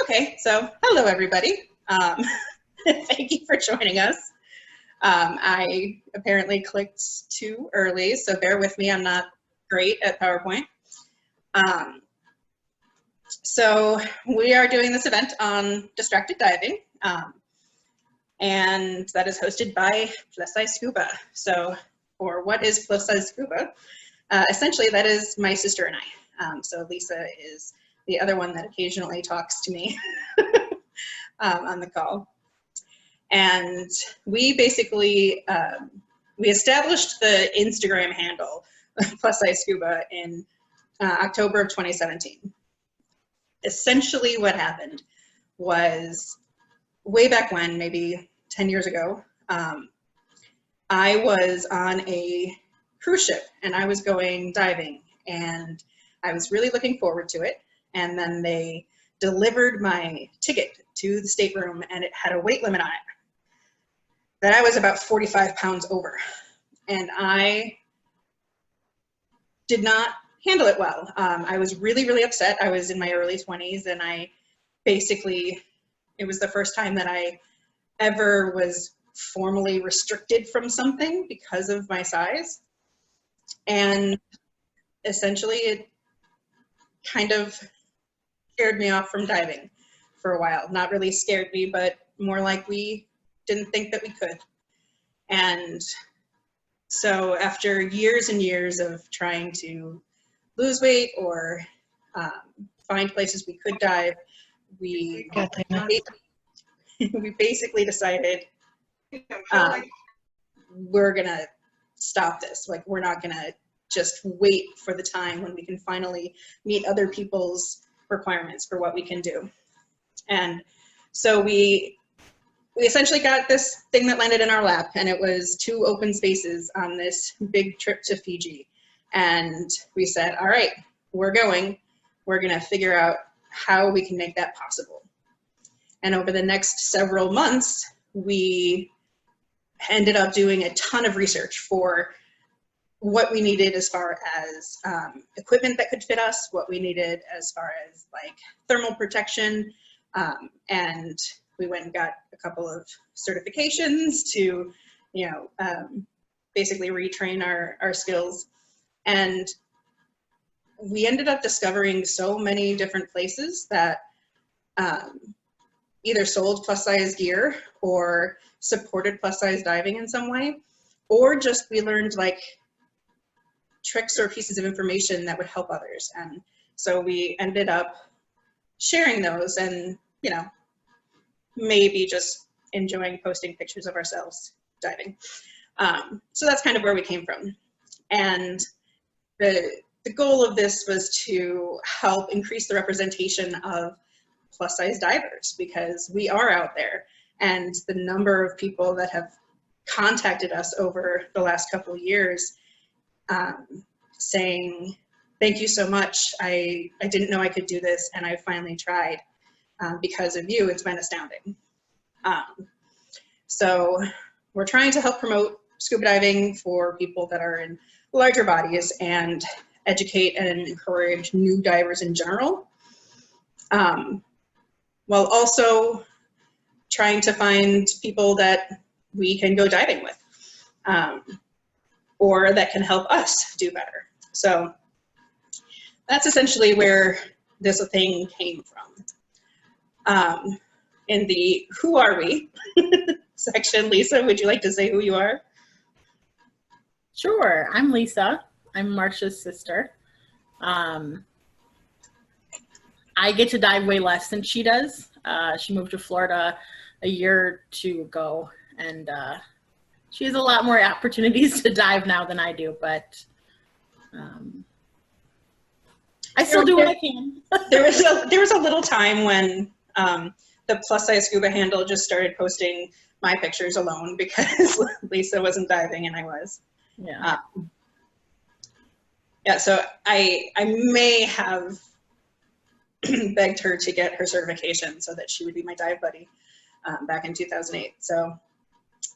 Okay, so hello everybody. Thank you for joining us. I apparently clicked too early, so bear with me. I'm not great at PowerPoint. So we are doing this event on distracted diving, and that is hosted by PlusSizeScuba. So for what is PlusSizeScuba? Essentially, that is my sister and I. So Lisa is the other one that occasionally talks to me on the call. And we basically, we established the Instagram handle, PlusSizeScuba, in October of 2017. Essentially what happened was, way back when, maybe 10 years ago, I was on a cruise ship and I was going diving, and I was really looking forward to it. And then they delivered my ticket to the stateroom, and it had a weight limit on it that I was about 45 pounds over. And I did not handle it well. I was really, really upset. I was in my early 20s, and I basically, it was the first time that I ever was formally restricted from something because of my size. And essentially it kind of scared me off from diving for a while. Not really scared me, but more like we didn't think that we could. And so after years and years of trying to lose weight or find places we could dive, we basically decided we're gonna stop this. Like, we're not gonna just wait for the time when we can finally meet other people's requirements for what we can do. And so we essentially got this thing that landed in our lap, and it was 2 open spaces on this big trip to Fiji. And we said, all right, we're gonna figure out how we can make that possible. And over the next several months, we ended up doing a ton of research for what we needed as far as equipment that could fit us, what we needed as far as like thermal protection, and we went and got a couple of certifications to, basically retrain our skills. And we ended up discovering so many different places that either sold plus size gear or supported plus size diving in some way, or just we learned like tricks or pieces of information that would help others. And so we ended up sharing those and, maybe just enjoying posting pictures of ourselves diving. So that's kind of where we came from. And the goal of this was to help increase the representation of plus size divers, because we are out there, and the number of people that have contacted us over the last couple of years saying, thank you so much, I didn't know I could do this, and I finally tried. Because of you, it's been astounding. So we're trying to help promote scuba diving for people that are in larger bodies and educate and encourage new divers in general, while also trying to find people that we can go diving with, or that can help us do better. So that's essentially where this thing came from. In the who are we section, Lisa, would you like to say who you are? Sure, I'm Lisa. I'm Marsha's sister. I get to dive way less than she does. She moved to Florida a year or 2 ago, and she has a lot more opportunities to dive now than I do, but I still do what I can. There was a little time when the plus size scuba handle just started posting my pictures alone because Lisa wasn't diving and I was. Yeah. Yeah, so I may have begged her to get her certification so that she would be my dive buddy back in 2008. So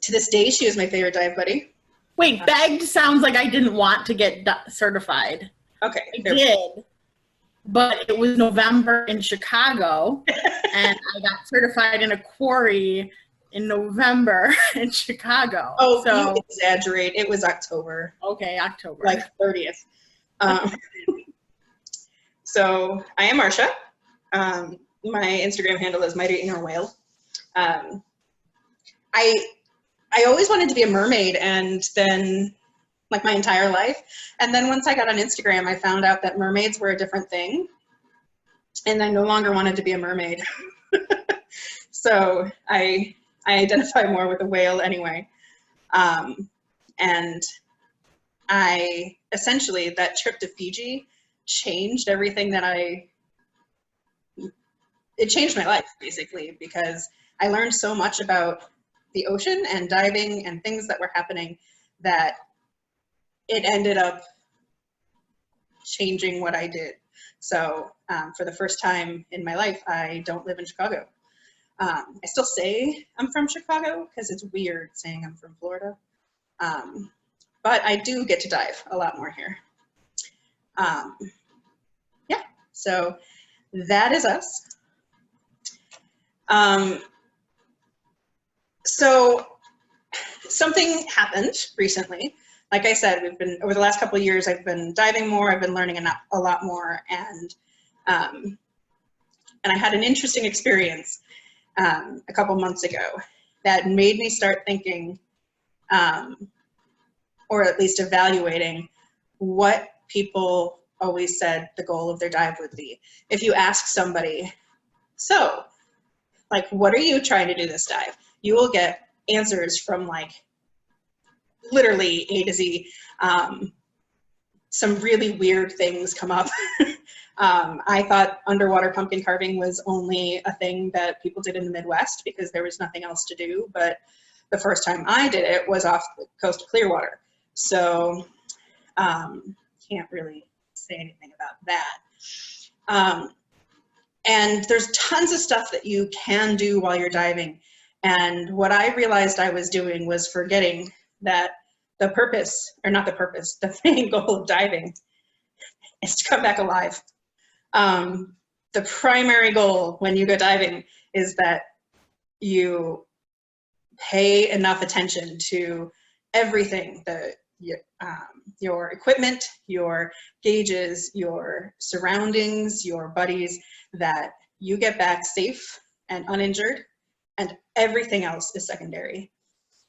to this day, she is my favorite dive buddy. Wait, begged sounds like I didn't want to get certified. Okay. I did. but it was November in Chicago, and I got certified in a quarry in November in Chicago. Oh, so, you exaggerate. It was October. Okay, October. Like 30th. So I am Marsha. My Instagram handle is Mighty Inner Whale. I always wanted to be a mermaid, and then like my entire life. And then once I got on Instagram, I found out that mermaids were a different thing, and I no longer wanted to be a mermaid. So I identify more with a whale anyway. And I essentially, that trip to Fiji changed everything that it changed my life basically, because I learned so much about the ocean and diving and things that were happening that it ended up changing what I did. So for the first time in my life, I don't live in Chicago. I still say I'm from Chicago because it's weird saying I'm from Florida. But I do get to dive a lot more here. Yeah, so that is us. So something happened recently. Like I said, over the last couple of years, I've been diving more, I've been learning a lot more, and I had an interesting experience a couple months ago that made me start thinking, or at least evaluating, what people always said the goal of their dive would be. If you ask somebody, so, like, what are you trying to do this dive? You will get answers from, like, literally A to Z. Some really weird things come up. I thought underwater pumpkin carving was only a thing that people did in the Midwest because there was nothing else to do, but the first time I did it was off the coast of Clearwater. So can't really say anything about that. And there's tons of stuff that you can do while you're diving. And what I realized I was doing was forgetting that the purpose, or not the purpose, the main goal of diving is to come back alive. The primary goal when you go diving is that you pay enough attention to everything, your equipment, your gauges, your surroundings, your buddies, that you get back safe and uninjured, and everything else is secondary.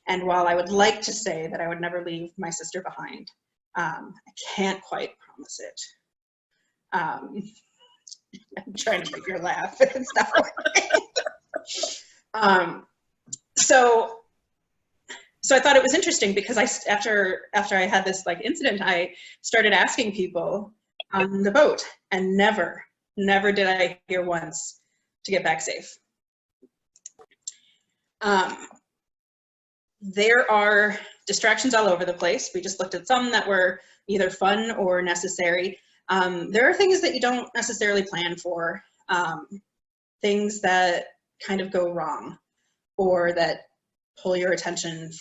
And while I would like to say that I would never leave my sister behind, I can't quite promise it. I'm trying to make her laugh. It's not working. So I thought it was interesting because after I had this like incident, I started asking people on the boat, and never did I hear once to get back safe. There are distractions all over the place. We just looked at some that were either fun or necessary. There are things that you don't necessarily plan for, things that kind of go wrong, or that pull your attention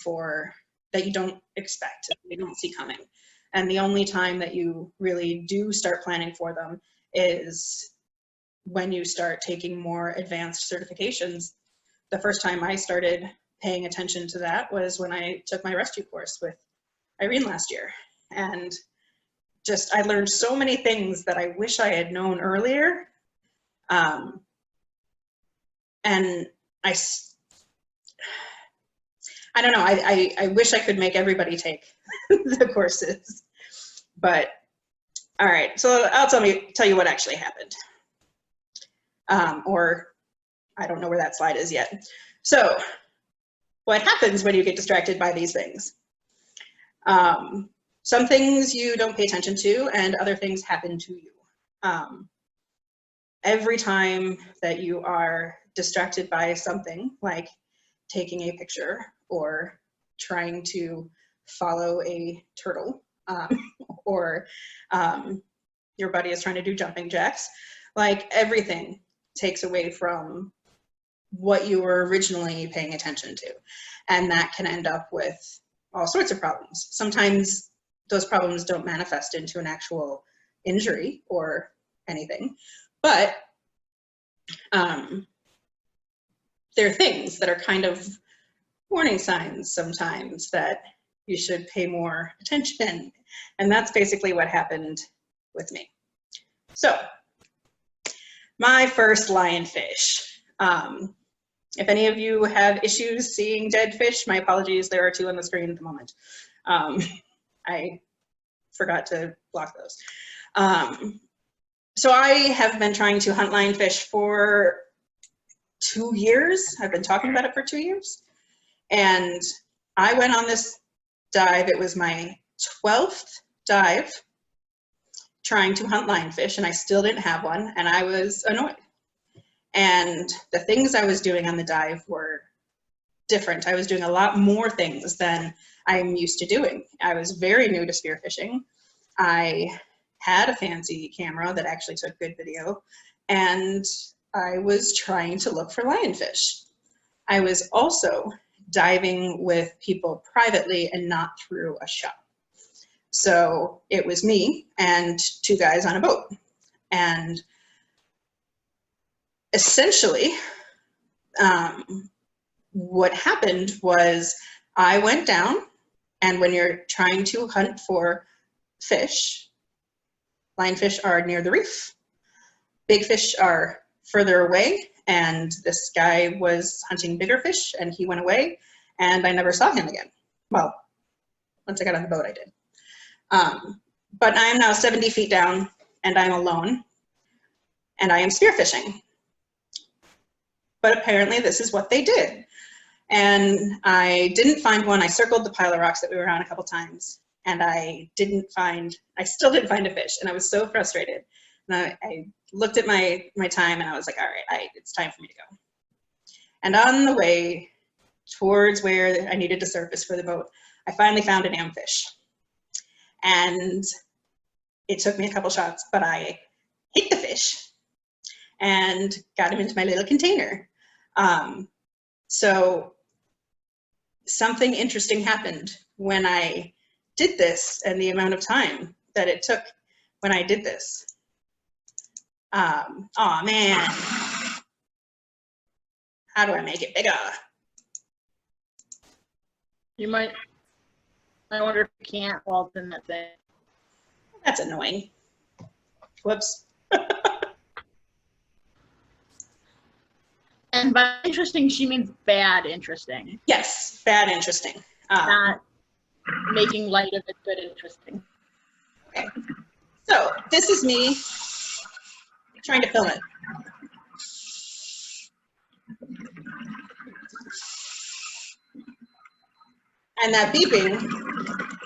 that you don't expect, you don't see coming. And the only time that you really do start planning for them is when you start taking more advanced certifications. The first time I started paying attention to that was when I took my rescue course with Irene last year. And I learned so many things that I wish I had known earlier. And I don't know, I wish I could make everybody take the courses, but all right, so I'll tell you what actually happened. Or I don't know where that slide is yet. So what happens when you get distracted by these things? Some things you don't pay attention to, and other things happen to you. Every time that you are distracted by something, like taking a picture or trying to follow a turtle, or your buddy is trying to do jumping jacks, like everything takes away from what you were originally paying attention to. And that can end up with all sorts of problems. Sometimes those problems don't manifest into an actual injury or anything, but there are things that are kind of warning signs sometimes that you should pay more attention. And that's basically what happened with me. So my first lionfish. If any of you have issues seeing dead fish, my apologies, there are 2 on the screen at the moment. I forgot to block those. So I have been trying to hunt lionfish for 2 years. I've been talking about it for 2 years. And I went on this dive. It was my 12th dive trying to hunt lionfish, and I still didn't have one, and I was annoyed. And the things I was doing on the dive were different. I was doing a lot more things than I'm used to doing. I was very new to spearfishing. I had a fancy camera that actually took good video, and I was trying to look for lionfish. I was also diving with people privately and not through a shop. So it was me and 2 guys on a boat. And essentially, what happened was I went down, and when you're trying to hunt for fish, lionfish are near the reef. Big fish are further away, and this guy was hunting bigger fish, and he went away, and I never saw him again. Well, once I got on the boat, I did. But I am now 70 feet down, and I'm alone, and I am spearfishing. But apparently this is what they did. And I didn't find one. I circled the pile of rocks that we were on a couple times, and I still didn't find a fish, and I was so frustrated. And I looked at my time, and I was like, all right, it's time for me to go. And on the way towards where I needed to surface for the boat, I finally found an amfish. And it took me a couple shots, but I hit the fish and got him into my little container. So something interesting happened when I did this, and the amount of time that it took when I did this. Oh man, how do I make it bigger? I wonder if you can't while it's in that thing. That's annoying. Whoops. And by interesting, she means bad interesting. Yes, bad interesting. Not making light of it good interesting. Okay. So this is me trying to film it. And that beeping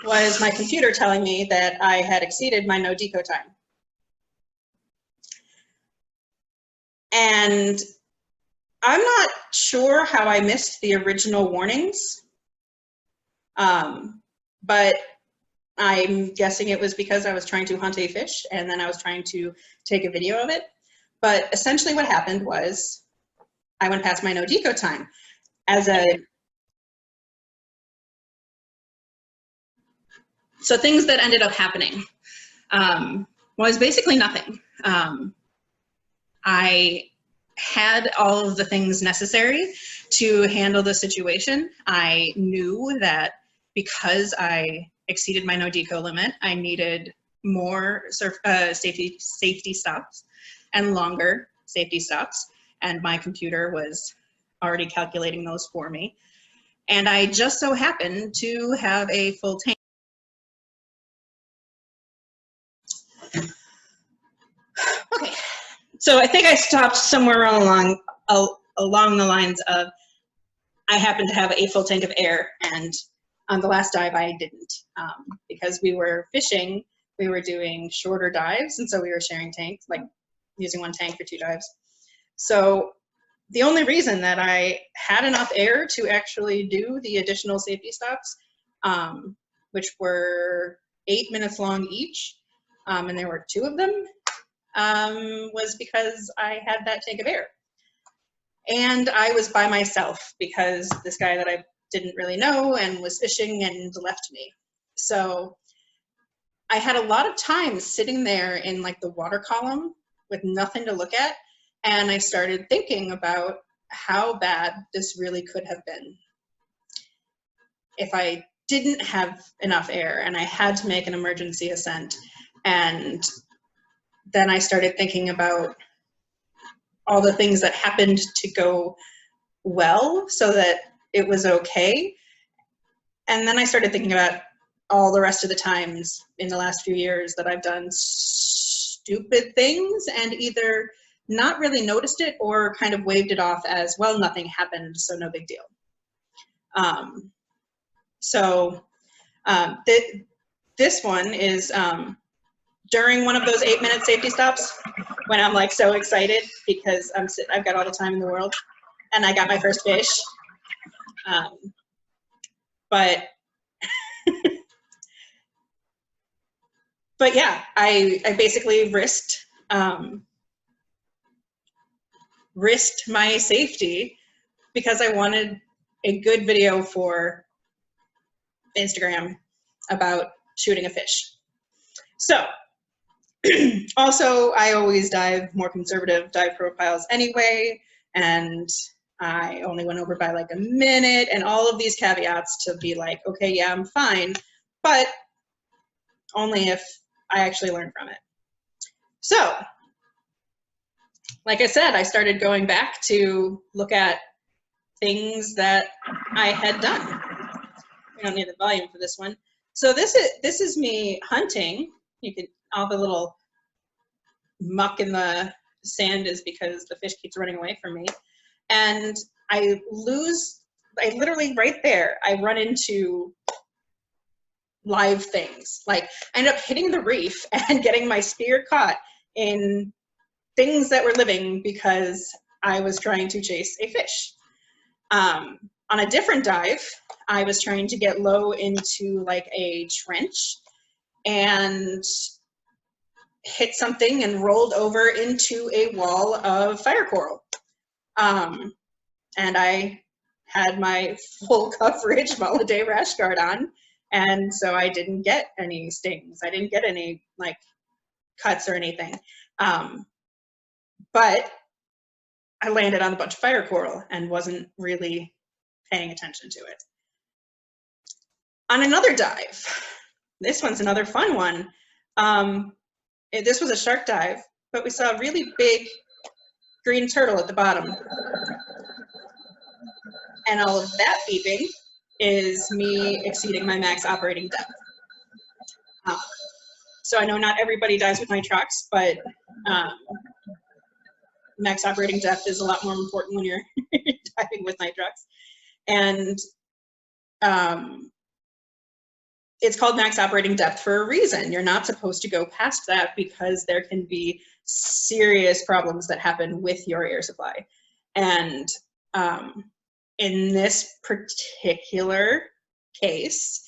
was my computer telling me that I had exceeded my no deco time. And I'm not sure how I missed the original warnings, but I'm guessing it was because I was trying to hunt a fish, and then I was trying to take a video of it. But essentially what happened was I went past my no deco time. So things that ended up happening was basically nothing. I had all of the things necessary to handle the situation. I knew that because I exceeded my no deco limit, I needed more safety stops and longer safety stops, and my computer was already calculating those for me. And I just so happened to have a full tank. Okay, so I think I stopped somewhere along the lines of I happened to have a full tank of air, and on the last dive I didn't. Because we were fishing, we were doing shorter dives, and so we were sharing tanks, like using one tank for 2 dives. So the only reason that I had enough air to actually do the additional safety stops, which were 8 minutes long each, and there were 2 of them, was because I had that tank of air. And I was by myself because this guy that I didn't really know and was fishing and left me. So I had a lot of time sitting there in like the water column with nothing to look at. And I started thinking about how bad this really could have been if I didn't have enough air and I had to make an emergency ascent. And then I started thinking about all the things that happened to go well so that it was okay. And then I started thinking about all the rest of the times in the last few years that I've done stupid things and either not really noticed it or kind of waved it off as, well, nothing happened, so no big deal. This one is during one of those 8-minute safety stops when I'm like so excited because I've got all the time in the world and I got my first fish. But yeah, I basically risked my safety because I wanted a good video for Instagram about shooting a fish. So also, I always dive more conservative dive profiles anyway, and I only went over by like a minute, and all of these caveats to be like, okay, yeah, I'm fine, but only if I actually learn from it. So, like I said, I started going back to look at things that I had done. We don't need the volume for this one. So this is me hunting. You can, all the little muck in the sand is because the fish keeps running away from me. And I literally right there, I run into live things. Like I end up hitting the reef and getting my spear caught in things that were living because I was trying to chase a fish. On a different dive, I was trying to get low into like a trench and hit something and rolled over into a wall of fire coral. And I had my full coverage Holiday rash guard on, and so I didn't get any stings. I didn't get any like cuts or anything. But I landed on a bunch of fire coral and wasn't really paying attention to it. On another dive, this one's another fun one. This was a shark dive, but we saw a really big green turtle at the bottom. And all of that beeping is me exceeding my max operating depth. So I know not everybody dives with nitrox, but max operating depth is a lot more important when you're diving with nitrox. And it's called max operating depth for a reason. You're not supposed to go past that because there can be serious problems that happen with your air supply. And in this particular case,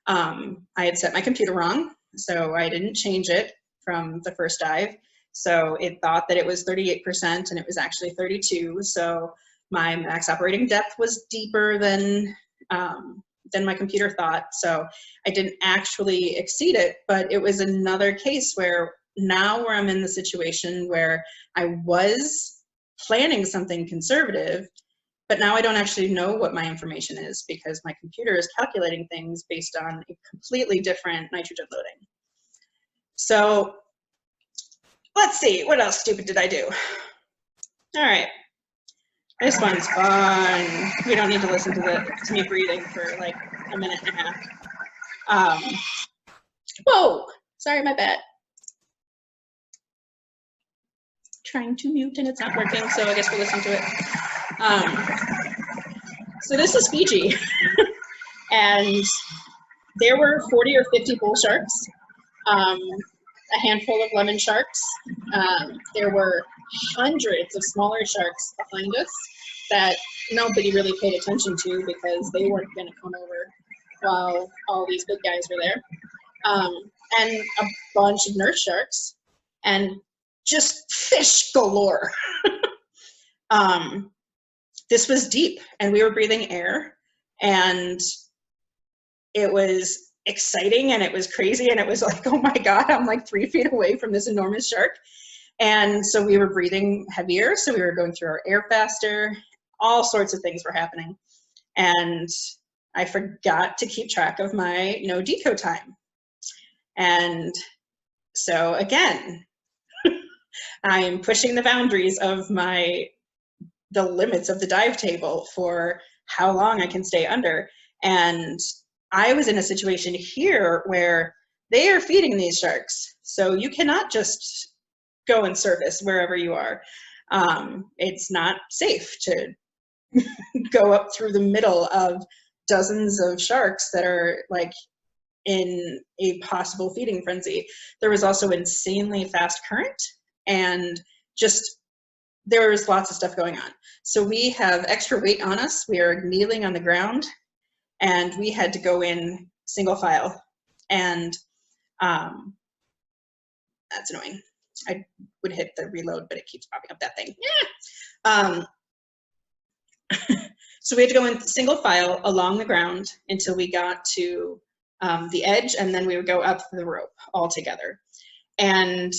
I had set my computer wrong, so I didn't change it from the first dive. So it thought that it was 38% and it was actually 32. So my max operating depth was deeper than my computer thought. So I didn't actually exceed it, but it was another case where I'm in the situation where I was planning something conservative, but now I don't actually know what my information is because my computer is calculating things based on a completely different nitrogen loading. So let's see, what else stupid did I do? All right, this one's fun. We don't need to listen to me breathing for like a minute and a half. Whoa, sorry, my bad. Trying to mute and it's not working, so I guess we'll listen to it. So this is Fiji, and there were 40 or 50 bull sharks, a handful of lemon sharks. There were hundreds of smaller sharks behind us that nobody really paid attention to because they weren't going to come over while all these big guys were there. And a bunch of nurse sharks and just fish galore. This was deep and we were breathing air and it was exciting and it was crazy and it was like, oh my God, I'm like 3 feet away from this enormous shark. And so we were breathing heavier, so we were going through our air faster, all sorts of things were happening. And I forgot to keep track of my no deco time. And so again, I'm pushing the boundaries of the limits of the dive table for how long I can stay under. And I was in a situation here where they are feeding these sharks. So you cannot just go and surface wherever you are. It's not safe to go up through the middle of dozens of sharks that are like in a possible feeding frenzy. There was also insanely fast current, and just there was lots of stuff going on. So we have extra weight on us. We are kneeling on the ground, and we had to go in single file. And that's annoying. I would hit the reload, but it keeps popping up that thing. So we had to go in single file along the ground until we got to the edge, and then we would go up the rope all together. And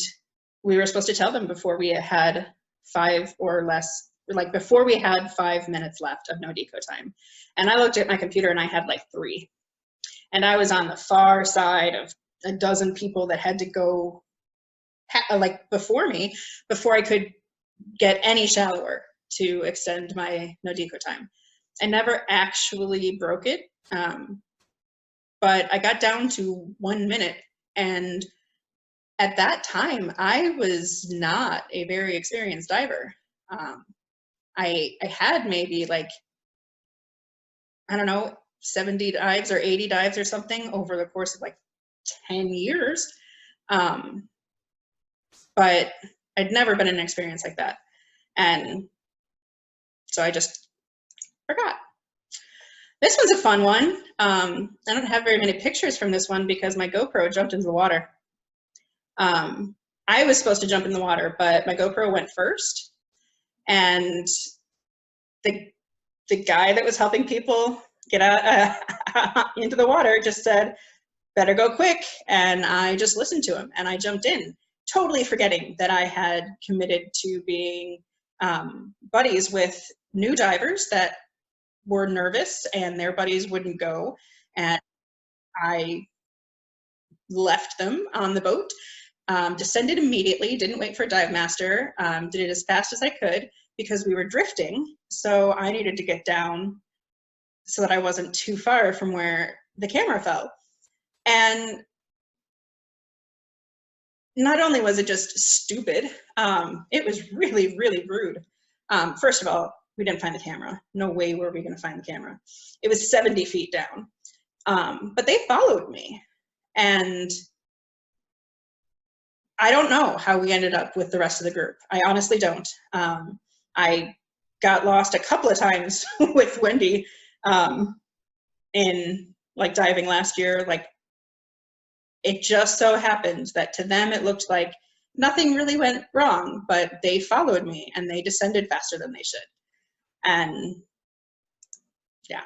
we were supposed to tell them before we had 5 or less, like before we had 5 minutes left of no deco time. And I looked at my computer and I had like 3. And I was on the far side of a dozen people that had to go like before me, before I could get any shallower to extend my no deco time. I never actually broke it, but I got down to 1 minute, and at that time I was not a very experienced diver. I had maybe like, I don't know, 70 dives or 80 dives or something over the course of like 10 years. But I'd never been in an experience like that. And so I just forgot. This one's a fun one. I don't have very many pictures from this one because my GoPro jumped into the water. I was supposed to jump in the water, but my GoPro went first. And the guy that was helping people get out into the water just said, better go quick. And I just listened to him and I jumped in, totally forgetting that I had committed to being buddies with new divers that were nervous and their buddies wouldn't go. And I left them on the boat, descended immediately, didn't wait for a dive master, did it as fast as I could because we were drifting. So I needed to get down so that I wasn't too far from where the camera fell. And not only was it just stupid, it was really, really rude. First of all, we didn't find the camera. No way were we gonna find the camera. It was 70 feet down. But they followed me. And I don't know how we ended up with the rest of the group. I honestly don't. I got lost a couple of times with Wendy in like diving last year. Like, it just so happened that to them it looked like nothing really went wrong, but they followed me and they descended faster than they should. And yeah.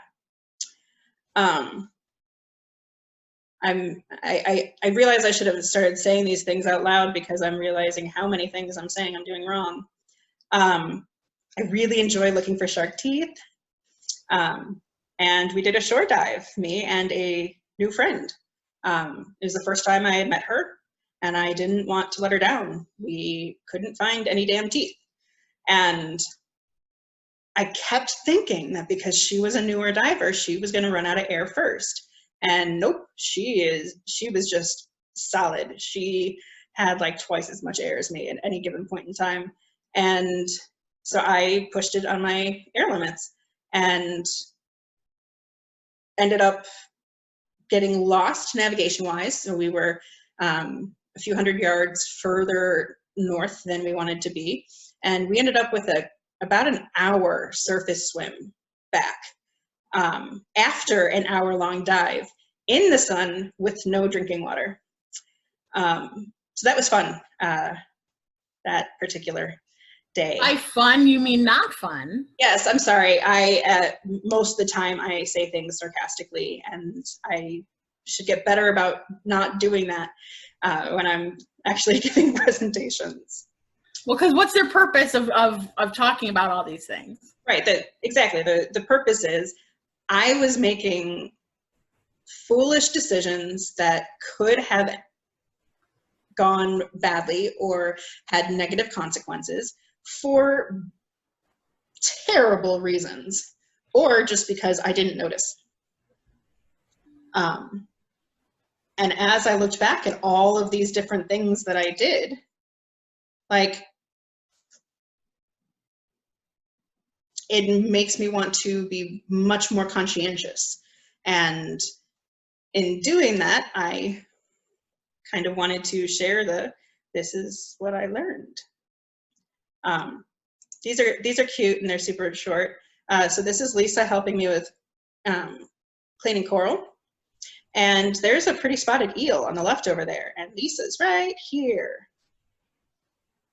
I realize I should have started saying these things out loud because I'm realizing how many things I'm saying I'm doing wrong. I really enjoy looking for shark teeth. And we did a shore dive, me and a new friend. It was the first time I had met her, and I didn't want to let her down. We couldn't find any damn teeth. And I kept thinking that because she was a newer diver, she was going to run out of air first. And nope, she was just solid. She had like twice as much air as me at any given point in time. And so I pushed it on my air limits and ended up getting lost navigation wise. So we were a few hundred yards further north than we wanted to be. And we ended up with about an hour surface swim back after an hour-long dive in the sun with no drinking water. So that was fun, that particular day. By fun, you mean not fun? Yes, I'm sorry. Most of the time I say things sarcastically, and I should get better about not doing that when I'm actually giving presentations. Well, because what's their purpose of talking about all these things? Right, exactly. The purpose is I was making foolish decisions that could have gone badly or had negative consequences for terrible reasons, or just because I didn't notice. And as I looked back at all of these different things that I did, like, it makes me want to be much more conscientious. And in doing that, I kind of wanted to share this is what I learned. These are cute and they're super short. So this is Lisa helping me with cleaning coral. And there's a pretty spotted eel on the left over there. And Lisa's right here.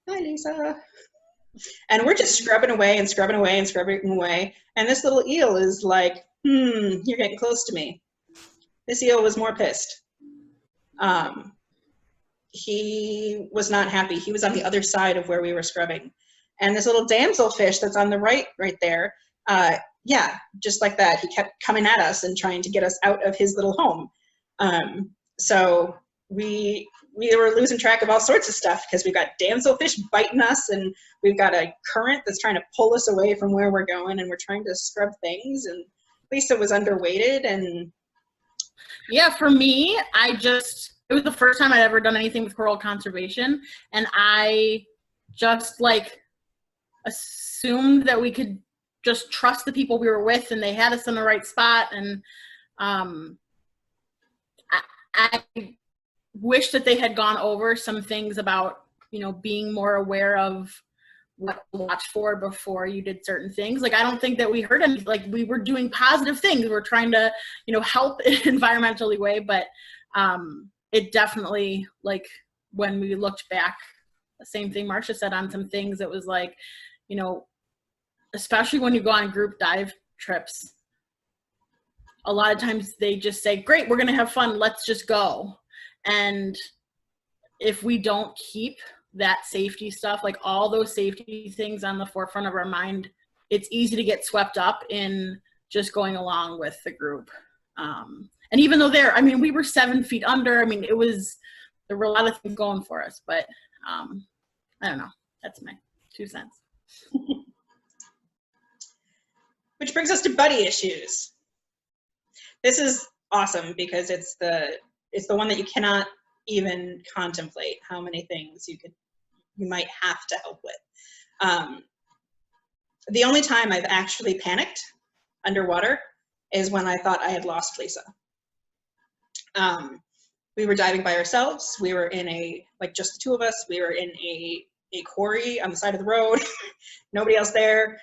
Hi, Lisa. And we're just scrubbing away and scrubbing away and scrubbing away. And this little eel is like, you're getting close to me. This eel was more pissed. He was not happy. He was on the other side of where we were scrubbing. And this little damselfish that's on the right there, yeah, just like that, he kept coming at us and trying to get us out of his little home. So we were losing track of all sorts of stuff because we've got damselfish biting us, and we've got a current that's trying to pull us away from where we're going, and we're trying to scrub things, and Lisa was underweighted. And yeah, for me, it was the first time I'd ever done anything with coral conservation, and I just like assumed that we could just trust the people we were with, and they had us in the right spot. And I wish that they had gone over some things about, being more aware of what to watch for before you did certain things. Like, I don't think that we heard any, like, we were doing positive things. We're trying to, help in an environmentally way, but it definitely, like, when we looked back, the same thing Marcia said on some things, it was like, especially when you go on group dive trips, a lot of times they just say, great, we're going to have fun, let's just go. And if we don't keep that safety stuff, like all those safety things on the forefront of our mind, it's easy to get swept up in just going along with the group. And even though we were 7 feet under, there were a lot of things going for us, but I don't know. That's my 2 cents. which brings us to buddy issues. This is awesome because it's the one that you cannot even contemplate how many things you might have to help with. The only time I've actually panicked underwater is when I thought I had lost Lisa. We were diving by ourselves. We were in just the two of us. We were in a quarry on the side of the road, nobody else there.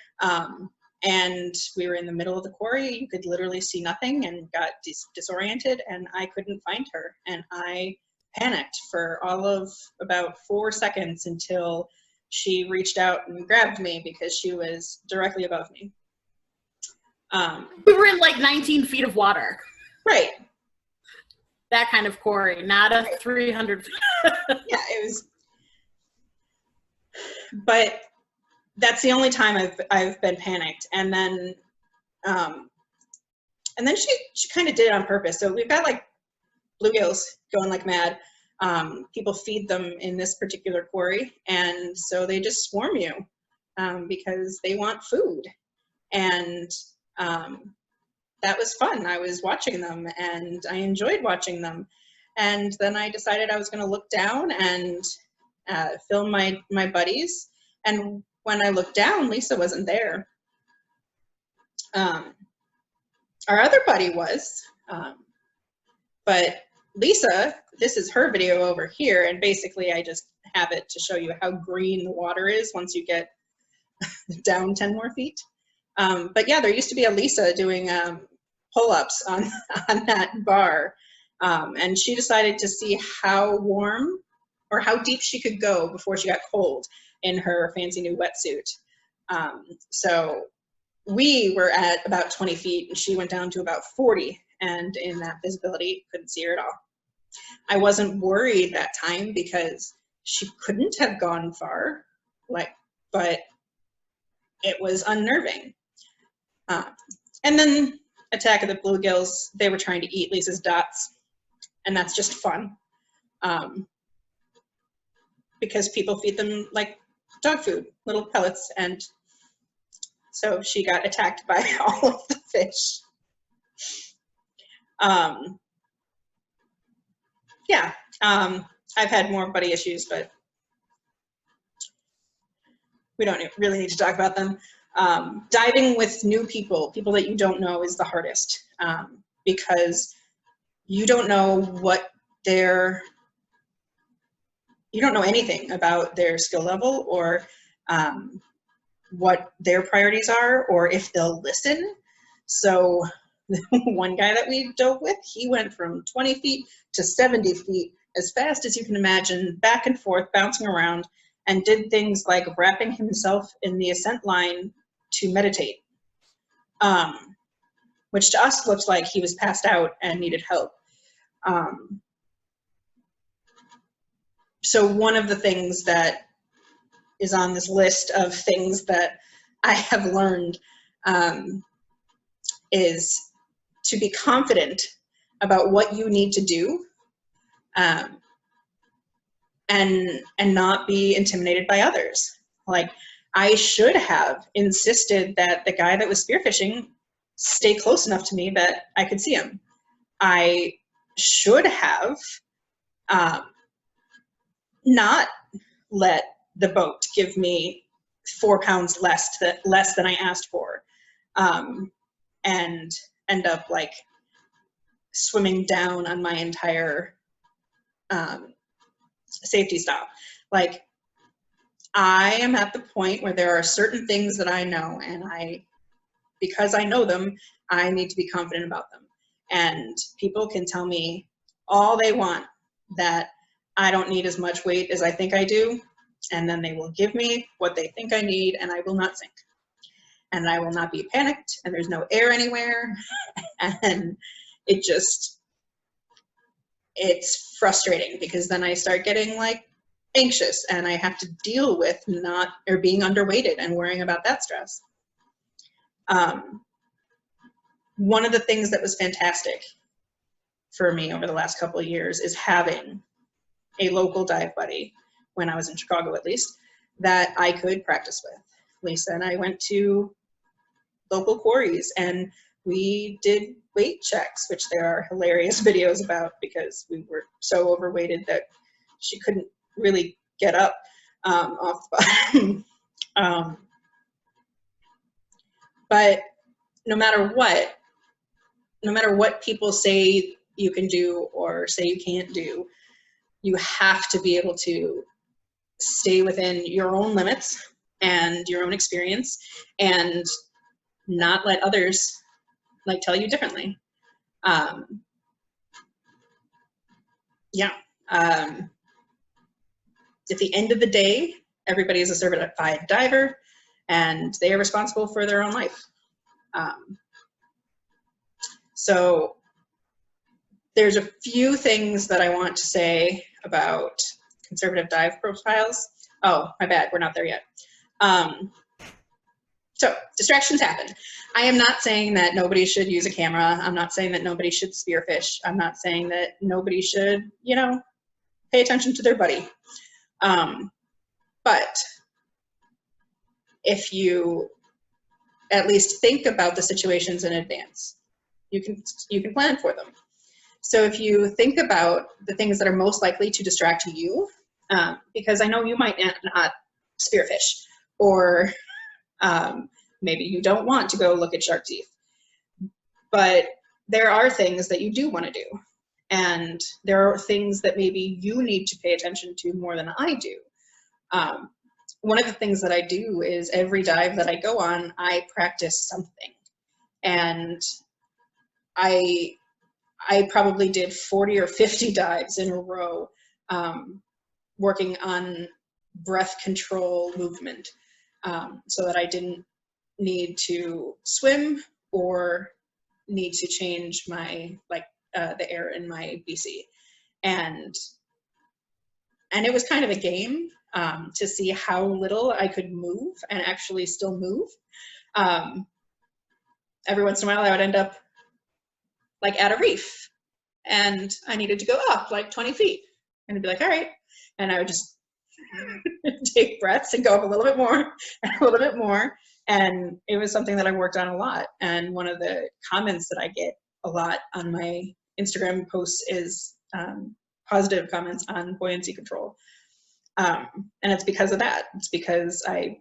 And we were in the middle of the quarry. You could literally see nothing and got disoriented, and I couldn't find her. And I panicked for all of about 4 seconds until she reached out and grabbed me because she was directly above me. We were in like 19 feet of water. Right. That kind of quarry, not a 300 feet. Yeah, it was. But that's the only time I've been panicked. And then she kind of did it on purpose. So we've got like bluegills going like mad. People feed them in this particular quarry, and so they just swarm you because they want food. And that was fun. I was watching them, and I enjoyed watching them. And then I decided I was going to look down and film my buddies. And when I looked down, Lisa wasn't there. Our other buddy was, but Lisa, this is her video over here, and basically I just have it to show you how green the water is once you get down 10 more feet. But yeah, there used to be a Lisa doing pull-ups on that bar, and she decided to see how warm or how deep she could go before she got cold in her fancy new wetsuit. So we were at about 20 feet, and she went down to about 40, and in that visibility, couldn't see her at all. I wasn't worried that time because she couldn't have gone far. but it was unnerving. And then Attack of the Bluegills, they were trying to eat Lisa's dots, and that's just fun. Because people feed them like dog food, little pellets, and so she got attacked by all of the fish. Yeah, I've had more buddy issues, but we don't really need to talk about them. Diving with new people that you don't know, is the hardest, because you don't know you don't know anything about their skill level, or what their priorities are, or if they'll listen. So one guy that we dove with, he went from 20 feet to 70 feet as fast as you can imagine, back and forth, bouncing around, and did things like wrapping himself in the ascent line to meditate, which to us looked like he was passed out and needed help. So one of the things that is on this list of things that I have learned is to be confident about what you need to do, and not be intimidated by others. Like, I should have insisted that the guy that was spearfishing stay close enough to me that I could see him. I should have not let the boat give me 4 pounds less than I asked for, and end up like swimming down on my entire safety stop. Like, I am at the point where there are certain things that I know, and because I know them, I need to be confident about them. And people can tell me all they want that I don't need as much weight as I think I do, and then they will give me what they think I need, and I will not sink. And I will not be panicked, and there's no air anywhere, and it's frustrating, because then I start getting like anxious, and I have to deal with being underweighted and worrying about that stress. One of the things that was fantastic for me over the last couple of years is having a local dive buddy, when I was in Chicago at least, that I could practice with. Lisa and I went to local quarries, and we did weight checks, which there are hilarious videos about, because we were so overweighted that she couldn't really get up off the bottom. But no matter what people say you can do or say you can't do, you have to be able to stay within your own limits and your own experience, and not let others like tell you differently. At the end of the day, everybody is a certified diver, and they are responsible for their own life. So there's a few things that I want to say about conservative dive profiles. Oh, my bad, we're not there yet. So distractions happen. I am not saying that nobody should use a camera. I'm not saying that nobody should spearfish. I'm not saying that nobody should, pay attention to their buddy. But if you at least think about the situations in advance, you can plan for them. So if you think about the things that are most likely to distract you, because I know you might not spearfish, or maybe you don't want to go look at shark teeth, but there are things that you do want to do. And there are things that maybe you need to pay attention to more than I do. One of the things that I do is every dive that I go on, I practice something. And I probably did 40 or 50 dives in a row, working on breath control movement, so that I didn't need to swim or need to change my, the air in my BC. And it was kind of a game. to see how little I could move and actually still move. Every once in a while I would end up like at a reef and I needed to go up like 20 feet and I'd be like, all right. And I would just take breaths and go up a little bit more and a little bit more. And it was something that I worked on a lot. And one of the comments that I get a lot on my Instagram posts is positive comments on buoyancy control. And it's because of that. It's because I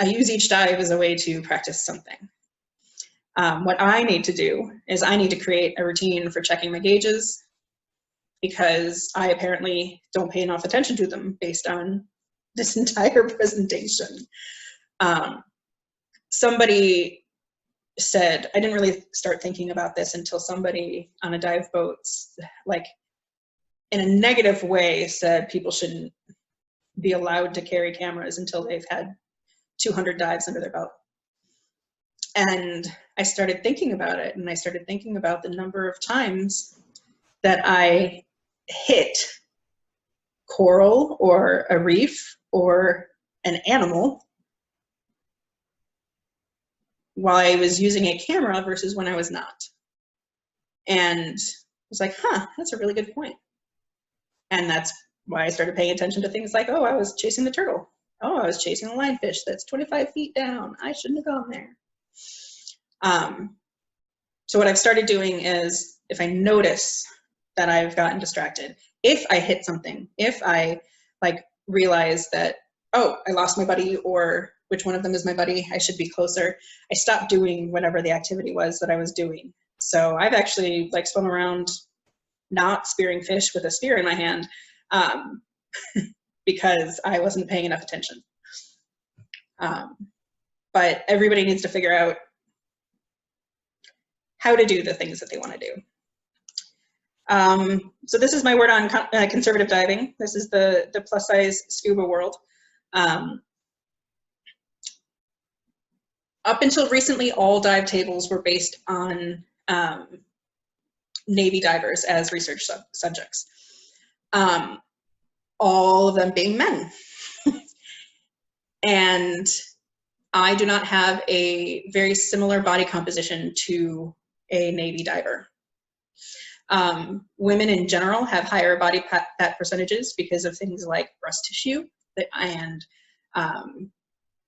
use each dive as a way to practice something. What I need to do is I need to create a routine for checking my gauges, because I apparently don't pay enough attention to them based on this entire presentation. Somebody said, I didn't really start thinking about this until somebody on a dive boat, like in a negative way, said people shouldn't be allowed to carry cameras until they've had 200 dives under their belt. And I started thinking about it, and I started thinking about the number of times that I hit coral or a reef or an animal while I was using a camera versus when I was not. And I was like, huh, that's a really good point. And that's why I started paying attention to things like, oh, I was chasing the turtle. Oh, I was chasing a lionfish that's 25 feet down. I shouldn't have gone there. So what I've started doing is, if I notice that I've gotten distracted, if I hit something, if I like realize that, oh, I lost my buddy, or which one of them is my buddy, I should be closer, I stop doing whatever the activity was that I was doing. So I've actually like swum around not spearing fish with a spear in my hand because I wasn't paying enough attention. But everybody needs to figure out how to do the things that they want to do. So this is my word on conservative diving. This is the plus size scuba world. Up until recently, all dive tables were based on Navy divers as research subjects. All of them being men. And I do not have a very similar body composition to a Navy diver. Women in general have higher body fat percentages because of things like breast tissue and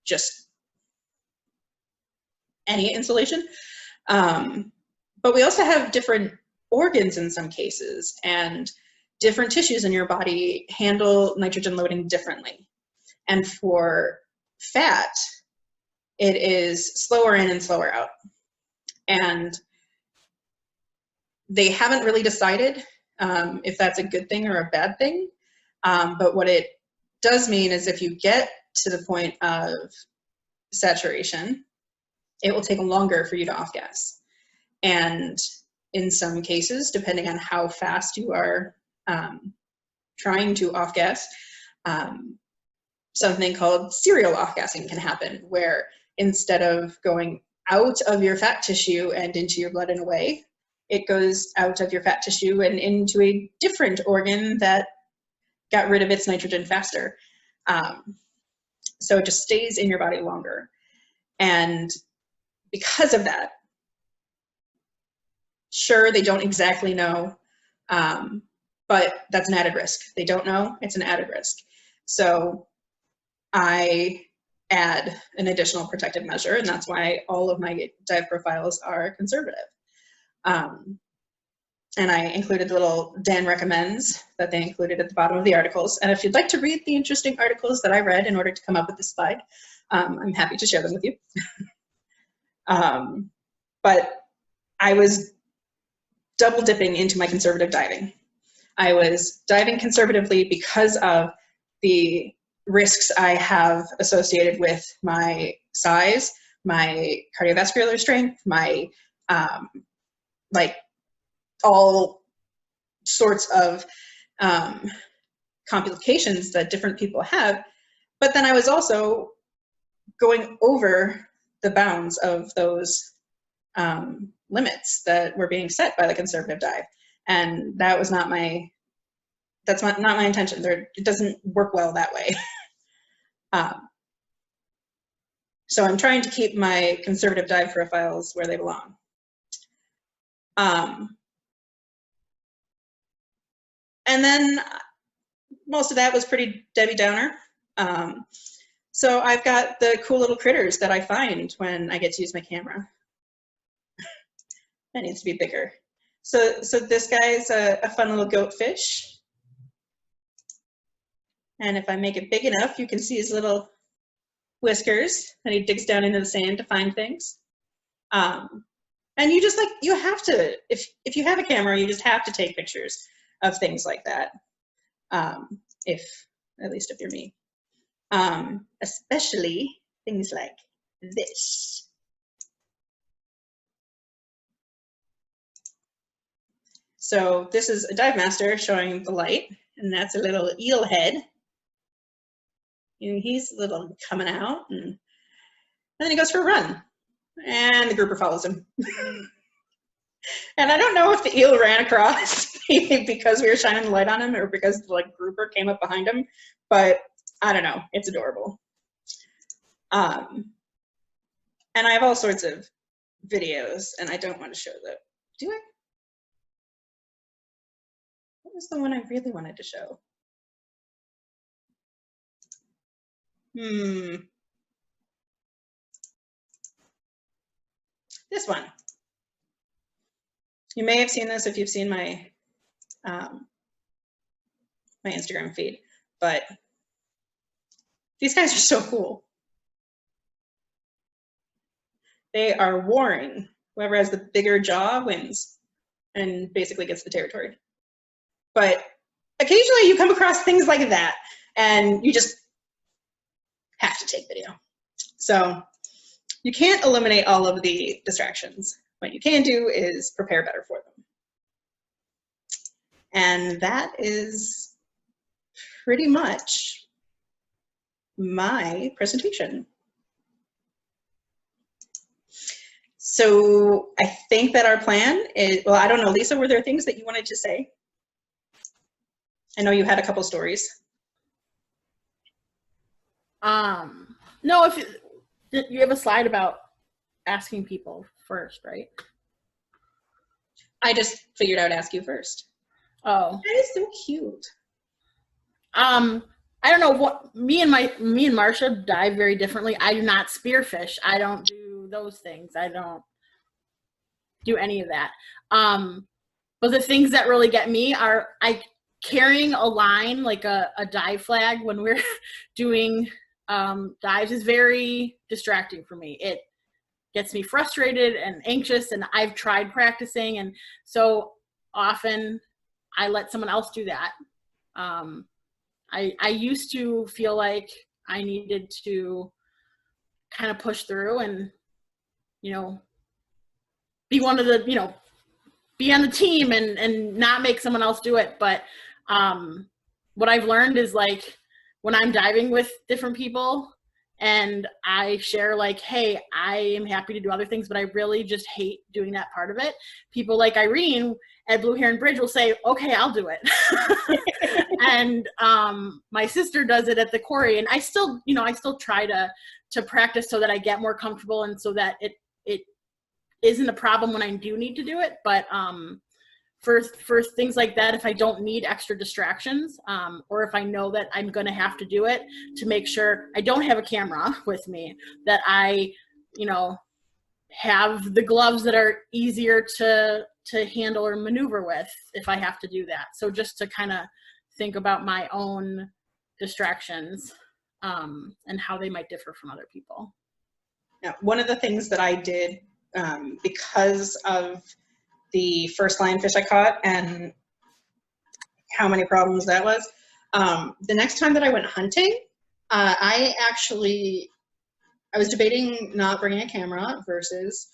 just any insulation. But we also have different organs in some cases, and different tissues in your body handle nitrogen loading differently. And for fat, it is slower in and slower out. And they haven't really decided if that's a good thing or a bad thing. But what it does mean is if you get to the point of saturation, it will take longer for you to off-gas. And in some cases, depending on how fast you are trying to off-gas, something called serial off-gassing can happen, where instead of going out of your fat tissue and into your blood and away, it goes out of your fat tissue and into a different organ that got rid of its nitrogen faster. So it just stays in your body longer. And because of that, sure, they don't exactly know, but that's an added risk. They don't know, it's an added risk. So I add an additional protective measure, and that's why all of my dive profiles are conservative. And I included the little Dan recommends that they included at the bottom of the articles. And if you'd like to read the interesting articles that I read in order to come up with this slide, I'm happy to share them with you. But I was double dipping into my conservative diving. I was diving conservatively because of the risks I have associated with my size, my cardiovascular strength, my like all sorts of complications that different people have. But then I was also going over the bounds of those limits that were being set by the conservative dive. And that was not my that's not my intention. It doesn't work well that way. So I'm trying to keep my conservative dive profiles where they belong. And then most of that was pretty Debbie Downer. So I've got the cool little critters that I find when I get to use my camera. That needs to be bigger. So this guy's a fun little goatfish. And if I make it big enough, you can see his little whiskers, and he digs down into the sand to find things. And you just you have to, if you have a camera, you just have to take pictures of things like that. At least if you're me. Especially things like this. So this is a dive master showing the light, and that's a little eel head. He's a little coming out, and then he goes for a run, and the grouper follows him. And I don't know if the eel ran across because we were shining the light on him or because the grouper came up behind him, but I don't know. It's adorable. And I have all sorts of videos, and I don't want to show them. Do I? What was the one I really wanted to show? This one. You may have seen this if you've seen my my Instagram feed, but these guys are so cool. They are warring. Whoever has the bigger jaw wins and basically gets the territory. But occasionally you come across things like that, and you just have to take video. So you can't eliminate all of the distractions. What you can do is prepare better for them. And that is pretty much my presentation. So I think that our plan is, well, I don't know, Lisa, were there things that you wanted to say? I know you had a couple stories. No, if you have a slide about asking people first, right? I just figured I would ask you first. Oh. That is so cute. I don't know what me and Marsha dive very differently. I do not spearfish. I don't do those things. I don't do any of that. But the things that really get me are carrying a line, like a dive flag when we're doing dives is very distracting for me. It gets me frustrated and anxious, and I've tried practicing, and so often I let someone else do that. I used to feel like I needed to kind of push through and, be one of the, be on the team and not make someone else do it. But what I've learned is when I'm diving with different people and I share hey, I am happy to do other things, but I really just hate doing that part of it. People like Irene at Blue Heron Bridge will say, okay, I'll do it. And my sister does it at the quarry, and I still try to practice so that I get more comfortable and so that it isn't a problem when I do need to do it. But for things like that, if I don't need extra distractions, or if I know that I'm going to have to do it, to make sure I don't have a camera with me, that I, have the gloves that are easier to handle or maneuver with if I have to do that. So just to kind of think about my own distractions and how they might differ from other people. Now, one of the things that I did because of the first lionfish I caught and how many problems that was, the next time that I went hunting, I was debating not bringing a camera versus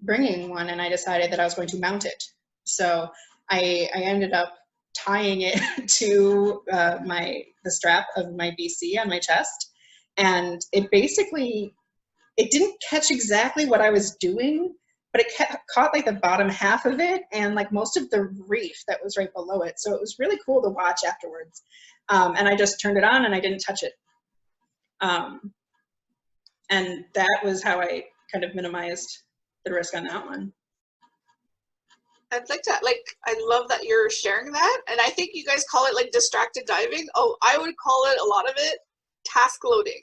bringing one, and I decided that I was going to mount it. So I ended up tying it to the strap of my BC on my chest, and it didn't catch exactly what I was doing, but it caught like the bottom half of it and like most of the reef that was right below it. So it was really cool to watch afterwards. And I just turned it on and I didn't touch it. And that was how I kind of minimized the risk on that one. I'd like to, I love that you're sharing that. And I think you guys call it like distracted diving. Oh, I would call it, a lot of it, task loading.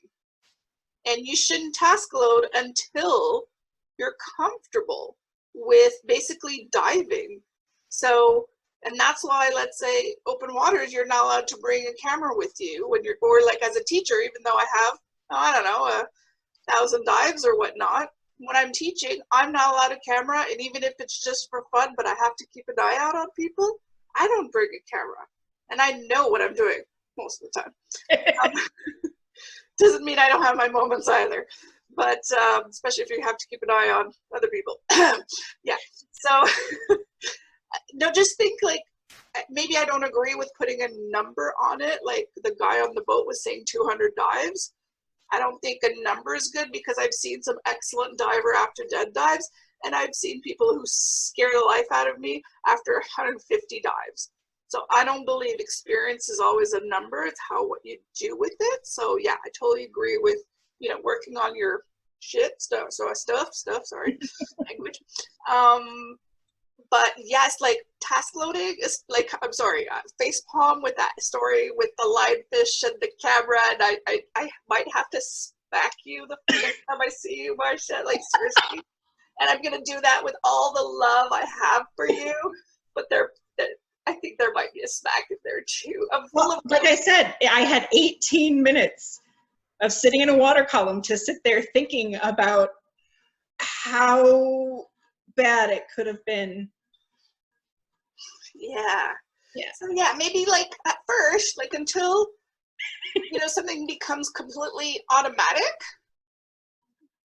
And you shouldn't task load until you're comfortable with basically diving. So, and that's why, let's say, open waters, you're not allowed to bring a camera with you when you're, or like as a teacher, even though I have, I don't know, 1,000 dives or whatnot, when I'm teaching, I'm not allowed a camera, and even if it's just for fun, but I have to keep an eye out on people, I don't bring a camera. And I know what I'm doing most of the time. Doesn't mean I don't have my moments either, but especially if you have to keep an eye on other people. Yeah, so no, just think like, maybe I don't agree with putting a number on it, like the guy on the boat was saying 200 dives. I don't think a number is good because I've seen some excellent diver after dead dives, and I've seen people who scare the life out of me after 150 dives. So I don't believe experience is always a number. It's what you do with it. So yeah, I totally agree with, you know, working on your stuff, sorry, language. But yes, like task loading is like, I'm sorry, facepalm with that story with the lionfish and the camera, and I might have to smack you the next time I see you, Marcia, like seriously. And I'm gonna do that with all the love I have for you, but I think there might be a smack in there too. Well, like I said, I had 18 minutes of sitting in a water column to sit there thinking about how bad it could have been. Yeah. Yeah. So yeah, maybe like at first, like until, you know, something becomes completely automatic,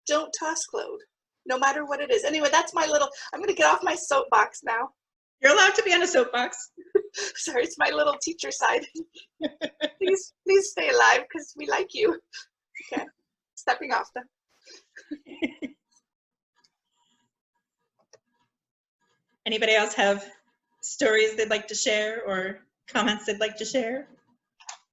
don't task load, no matter what it is. Anyway, that's my little, I'm going to get off my soapbox now. You're allowed to be on a soapbox. Sorry, it's my little teacher side. Please stay alive because we like you. Okay, stepping off then. Anybody else have stories they'd like to share or comments they'd like to share?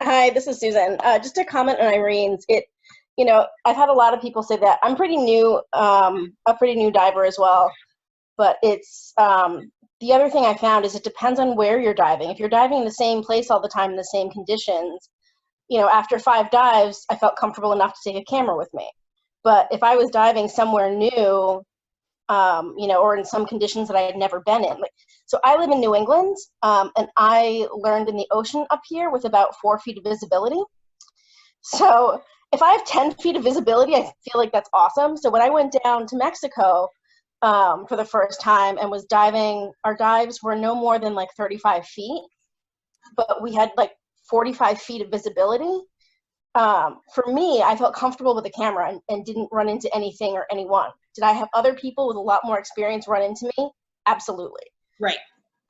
Hi, this is Susan. Just a comment on Irene's. You know, I've had a lot of people say that. I'm pretty new, a pretty new diver as well. But it's, the other thing I found is it depends on where you're diving. If you're diving in the same place all the time in the same conditions, you know, after 5 dives, I felt comfortable enough to take a camera with me. But if I was diving somewhere new, you know, or in some conditions that I had never been in. So I live in New England, and I learned in the ocean up here with about 4 feet of visibility. So if I have 10 feet of visibility, I feel like that's awesome. So when I went down to Mexico for the first time and was diving, our dives were no more than like 35 feet, but we had like 45 feet of visibility. For me, I felt comfortable with the camera and didn't run into anything or anyone. Did I have other people with a lot more experience run into me? Absolutely. Right.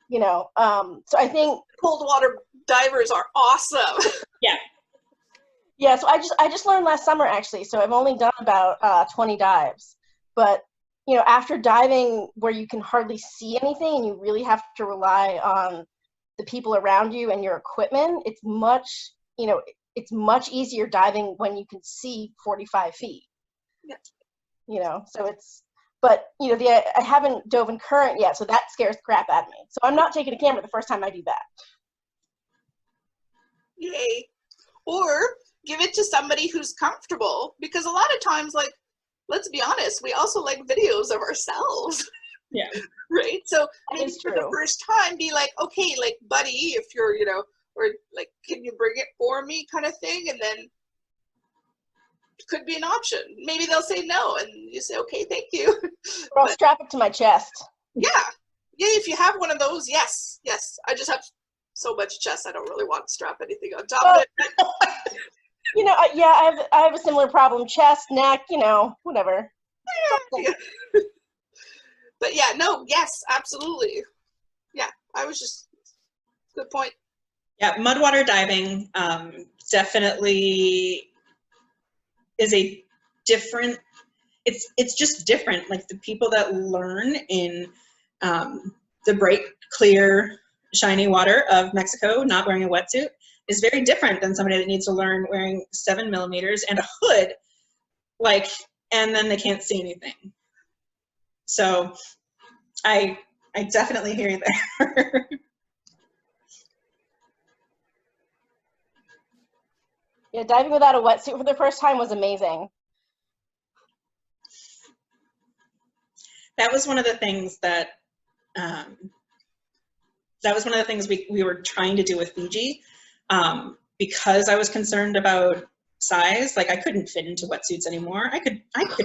You know, so I think Cold water divers are awesome. Yeah. Yeah, so I just learned last summer actually. So I've only done about 20 dives, but you know, after diving where you can hardly see anything and you really have to rely on the people around you and your equipment, it's much, you know, it's much easier diving when you can see 45 feet. Yeah. You know, so it's, but you know, I haven't dove in current yet, so that scares the crap out of me. So I'm not taking a camera the first time I do that. Yay. Or give it to somebody who's comfortable, because a lot of times, like, let's be honest, we also like videos of ourselves. Yeah. Right? So maybe is for true. the first time, be like, okay, like, buddy, if you're, you know, or like, can you bring it for me kind of thing? And then it could be an option. Maybe they'll say no, and you say, okay, thank you. Or I'll strap it to my chest. Yeah. Yeah, if you have one of those, yes. Yes. I just have so much chest, I don't really want to strap anything on top of it. You know, yeah, I have a similar problem. Chest, neck, you know, whatever. Yeah. But yeah, no, yes, absolutely. Yeah, I was just, good point. Yeah, mudwater diving definitely is a different it's just different. Like the people that learn in the bright, clear, shiny water of Mexico, not wearing a wetsuit, is very different than somebody that needs to learn wearing 7 millimeters and a hood, like, and then they can't see anything. So I definitely hear you there. Yeah, diving without a wetsuit for the first time was amazing. That was one of the things that we were trying to do with Fiji, because I was concerned about size. Like I couldn't fit into wetsuits anymore. I could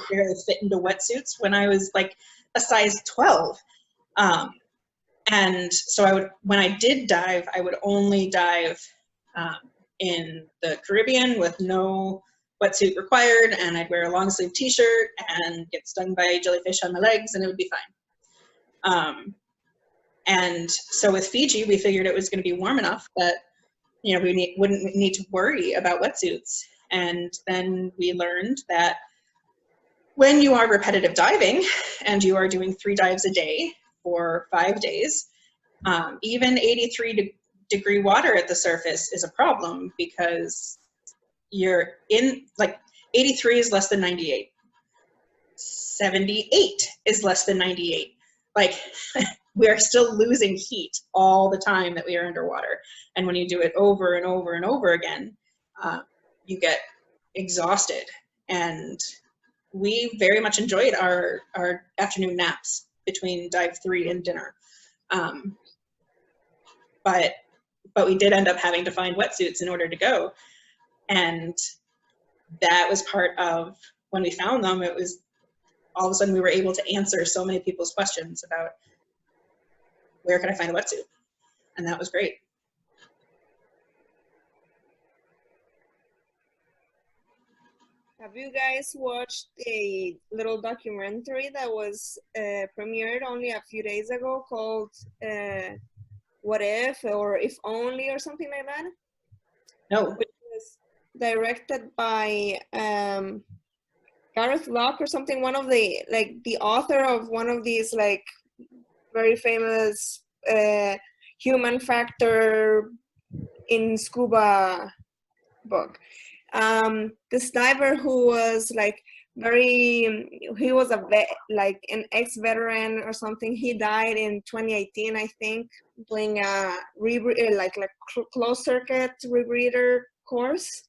barely fit into wetsuits when I was like a size 12. And so when I did dive, I would only dive in the Caribbean with no wetsuit required, and I'd wear a long sleeve t-shirt and get stung by jellyfish on my legs, and it would be fine. And so with Fiji, we figured it was going to be warm enough that, you know, we wouldn't need to worry about wetsuits. And then we learned that when you are repetitive diving and you are doing 3 dives a day for 5 days, even 83-degree water at the surface is a problem, because you're in, like, 83 is less than 98. 78 is less than 98. Like, we are still losing heat all the time that we are underwater. And when you do it over and over and over again, you get exhausted. And we very much enjoyed our afternoon naps between dive 3 and dinner. But we did end up having to find wetsuits in order to go. And that was part of, when we found them, it was all of a sudden we were able to answer so many people's questions about where can I find a wetsuit? And that was great. Have you guys watched a little documentary that was premiered only a few days ago called What If, or If Only, or something like that? No. Which was directed by Gareth Locke or something, one of the, like, the author of one of these, like, very famous human factor in scuba book. This diver who was like he was a like an ex-veteran or something. He died in 2018, I think, doing a closed circuit rebreather course.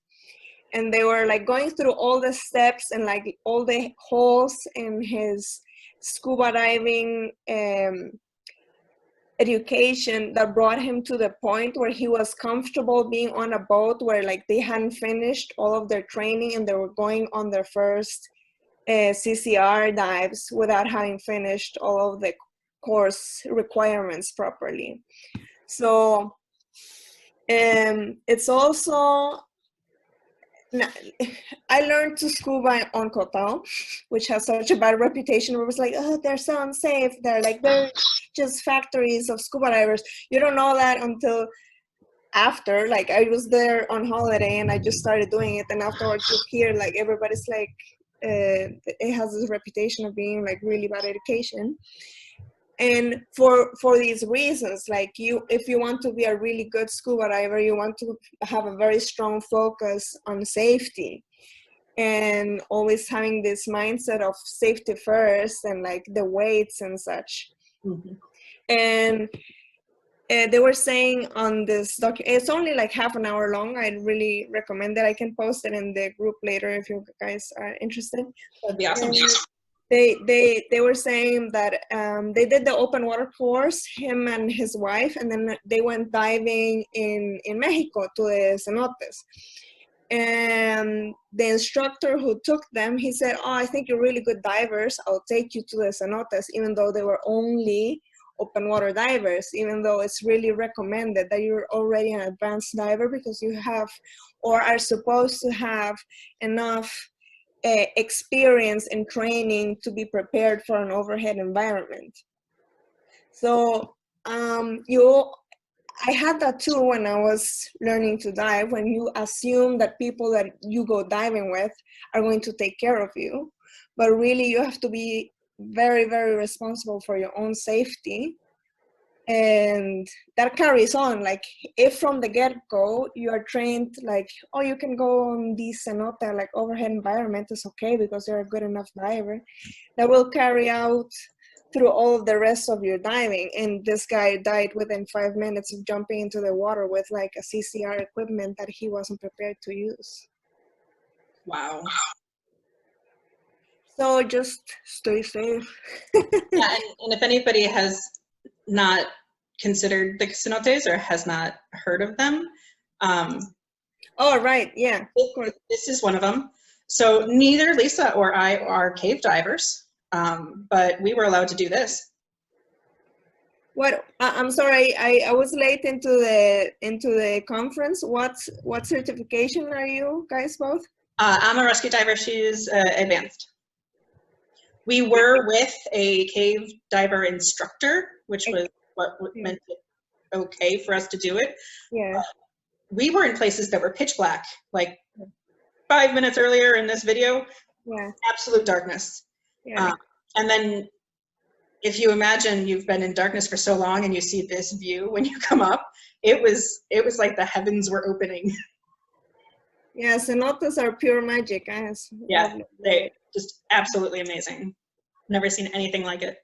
And they were like going through all the steps and like all the holes in his scuba diving education that brought him to the point where he was comfortable being on a boat where like they hadn't finished all of their training and they were going on their first CCR dives without having finished all of the course requirements properly. So it's also, I learned to scuba on Kotal, which has such a bad reputation. Where it was like, oh, they're so unsafe. They're just factories of scuba divers. You don't know that until after. Like, I was there on holiday and I just started doing it, and afterwards you hear like everybody's like, it has this reputation of being like really bad education. And for these reasons, like if you want to be a really good scuba diver, you want to have a very strong focus on safety and always having this mindset of safety first and like the weights and such. Mm-hmm. And they were saying on this it's only like half an hour long. I'd really recommend it. I can post it in the group later if you guys are interested. That'd be awesome. They were saying that they did the open water course, him and his wife, and then they went diving in Mexico to the cenotes. And the instructor who took them, he said, oh, I think you're really good divers. I'll take you to the cenotes, even though they were only open water divers, even though it's really recommended that you're already an advanced diver because you have or are supposed to have enough experience and training to be prepared for an overhead environment. So I had that too when I was learning to dive, when you assume that people that you go diving with are going to take care of you. But really, you have to be very, very responsible for your own safety. And that carries on. Like, if from the get-go you are trained, like, oh, you can go on these cenote, like overhead environment is okay because you're a good enough diver, that will carry out through all of the rest of your diving. And this guy died within 5 minutes of jumping into the water with like a CCR equipment that he wasn't prepared to use. Wow. So just stay safe. Yeah, and if anybody has not considered the cenotes or has not heard of them, Oh, right, yeah, of course. this is one of them. So neither Lisa or I are cave divers, but we were allowed to do this. What? I'm sorry, I was late into the conference. What certification are you guys both? I'm a rescue diver. She's advanced. We were with a cave diver instructor, which was what meant it okay for us to do it. Yeah. We were in places that were pitch black, like 5 minutes earlier in this video. Yeah. Absolute darkness. Yeah. And then if you imagine you've been in darkness for so long and you see this view when you come up, it was like the heavens were opening. Yeah, cenotes are pure magic, guys. Yeah, they just absolutely amazing. Never seen anything like it.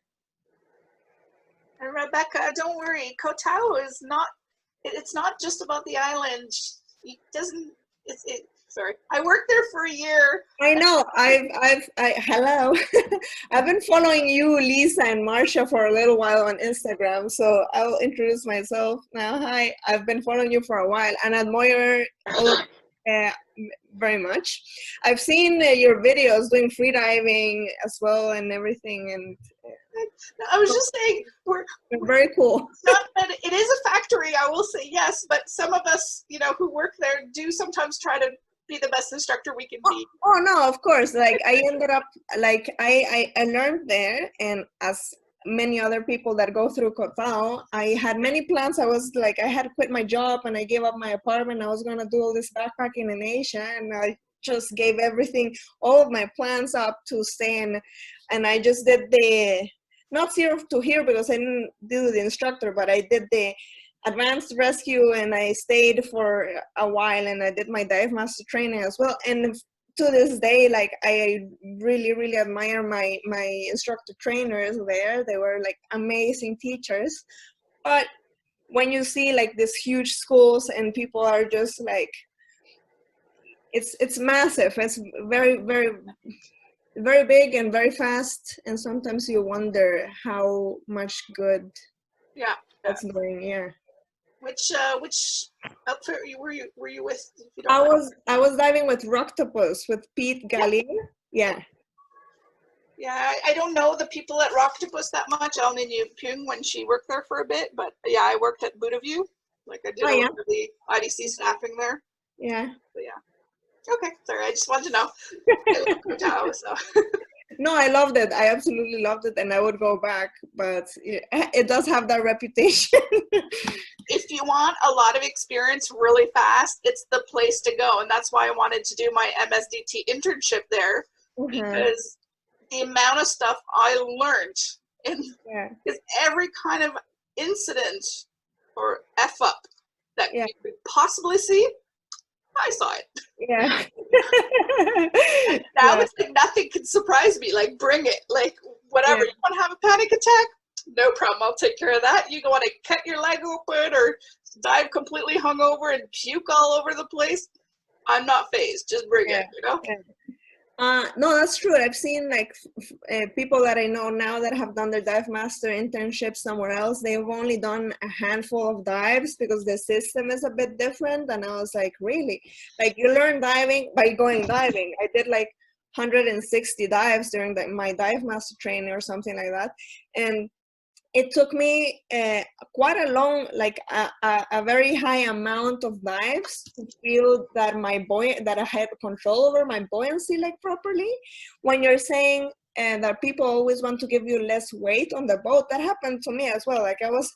And Rebecca, don't worry, Koh Tao is not, it's not just about the island. It doesn't, sorry. I worked there for a year. I know. Hello. I've been following you, Lisa, and Marcia for a little while on Instagram, so I'll introduce myself now. Hi, I've been following you for a while and admire all very much. I've seen your videos doing free diving as well and everything, and I was just saying, we're very cool. It is a factory, I will say, yes, but some of us, you know, who work there do sometimes try to be the best instructor we can be. Oh no, of course. Like I ended up, like I learned there, and as many other people that go through Koh Tao, I had many plans. I was like, I had to quit my job and I gave up my apartment. I was gonna do all this backpacking in Asia, and I just gave everything, all of my plans up to stay in, and I just did the, not zero to here because I didn't do the instructor, but I did the advanced rescue, and I stayed for a while, and I did my dive master training as well. And to this day, like I really, really admire my instructor trainers there. They were like amazing teachers. But when you see like these huge schools and people are just like, it's massive. It's very, very, very big and very fast. And sometimes you wonder how much good that's doing. Yeah. Which outfit were you with? If you I don't was diving with Rocktopus with Pete Gallier. Yeah. Yeah, I don't know the people at Rocktopus that much. I only knew Pyung when she worked there for a bit, but yeah, I worked at Buddha View. Like I did a lot of the IDC staffing there. Yeah. But yeah. Okay, sorry, I just wanted to know. I love Koh Tao, so. No, I loved it. I absolutely loved it, and I would go back. But it does have that reputation. If you want a lot of experience really fast, it's the place to go, and that's why I wanted to do my MSDT internship there, because the amount of stuff I learned, is every kind of incident or F up that you could possibly see, I saw it. Yeah. Now it's like nothing can surprise me. Like, bring it. Like, whatever. You want to have a panic attack? No problem. I'll take care of that. You want to cut your leg open or dive completely hungover and puke all over the place? I'm not phased. Just bring it, you know? No, that's true. I've seen like people that I know now that have done their dive master internship somewhere else. They've only done a handful of dives because the system is a bit different. And I was like, really? Like, you learn diving by going diving. I did like 160 dives during my dive master training or something like that. And it took me quite a long, like a very high amount of dives to feel that that I had control over my buoyancy like properly. When you're saying and that people always want to give you less weight on the boat. That happened to me as well. Like I was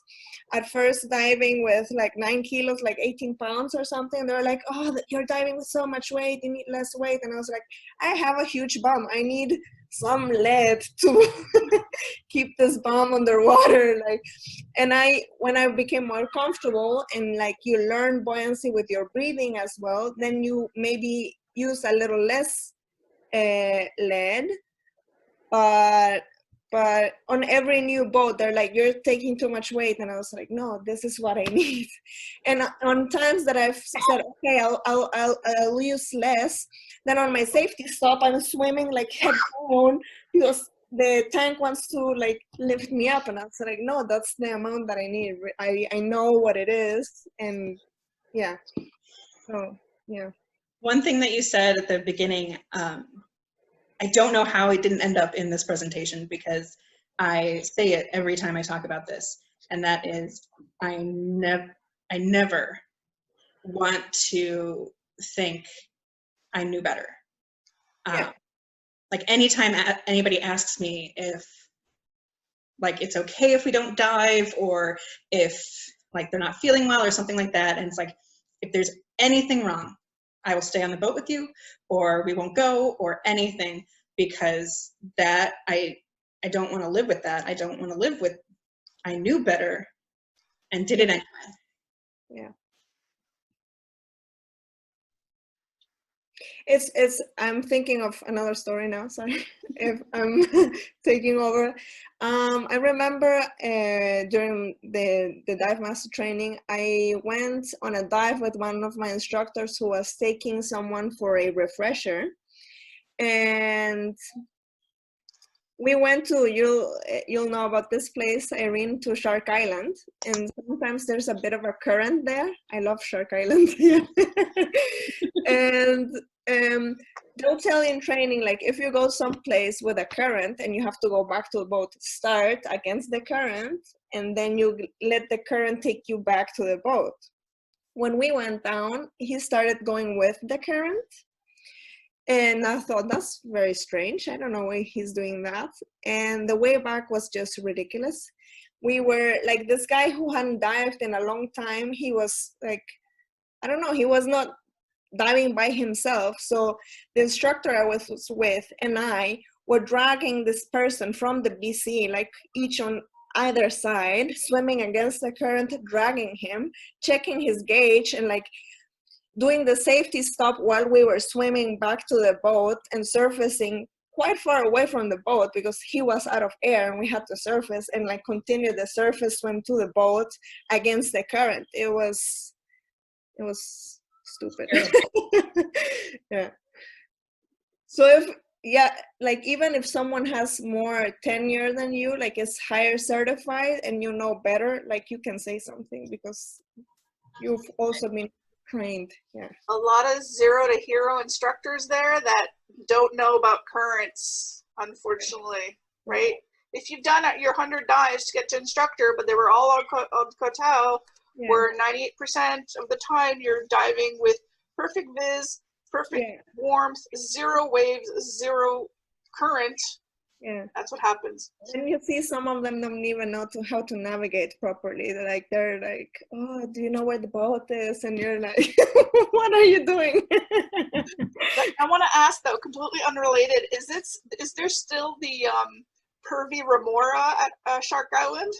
at first diving with like 9 kilos, like 18 pounds or something. They were like, oh, you're diving with so much weight, you need less weight. And I was like, I have a huge bum. I need some lead to keep this bum underwater. Like, and when I became more comfortable and like you learn buoyancy with your breathing as well, then you maybe use a little less lead. But on every new boat, they're like, you're taking too much weight. And I was like, no, this is what I need. And on times that I've said, okay, I'll use less, then on my safety stop, I'm swimming like head down because the tank wants to like lift me up. And I was like, no, that's the amount that I need. I know what it is. And yeah, so yeah. One thing that you said at the beginning, I don't know how it didn't end up in this presentation because I say it every time I talk about this, and that is I never want to think I knew better. Yeah. Like anytime anybody asks me if like it's okay if we don't dive, or if like they're not feeling well or something like that, and it's like if there's anything wrong, I will stay on the boat with you, or we won't go, or anything, because that I don't want to live with that. I don't want to live with I knew better and did it anyway. Yeah. It's I'm thinking of another story now, sorry if I'm taking over. I remember during the dive master training, I went on a dive with one of my instructors who was taking someone for a refresher, and we went to, you'll know about this place, Irene, to Shark Island, and sometimes there's a bit of a current there. I love Shark Island. And they'll tell you in training, like if you go someplace with a current and you have to go back to the boat, start against the current, and then you let the current take you back to the boat. When we went down, he started going with the current. And I thought, that's very strange. I don't know why he's doing that. And the way back was just ridiculous. We were like, this guy who hadn't dived in a long time, he was like, I don't know, he was not diving by himself. So the instructor I was with and I were dragging this person from the BC, like each on either side, swimming against the current, dragging him, checking his gauge, and like doing the safety stop while we were swimming back to the boat and surfacing quite far away from the boat because he was out of air and we had to surface and like continue the surface swim to the boat against the current. It was stupid. Yeah. So like even if someone has more tenure than you, like is higher certified and you know better, like you can say something because you've also been trained. Yeah. A lot of 0 to hero instructors there that don't know about currents, unfortunately, right? If you've done your 100 dives to get to instructor, but they were all on Kotal, where 98% of the time you're diving with perfect viz, perfect warmth, 0 waves, 0 current. Yeah, that's what happens. And you see some of them don't even know how to navigate properly. They're like, oh, do you know where the boat is? And you're like, what are you doing? I want to ask though, completely unrelated, is there still the pervy remora at Shark Island?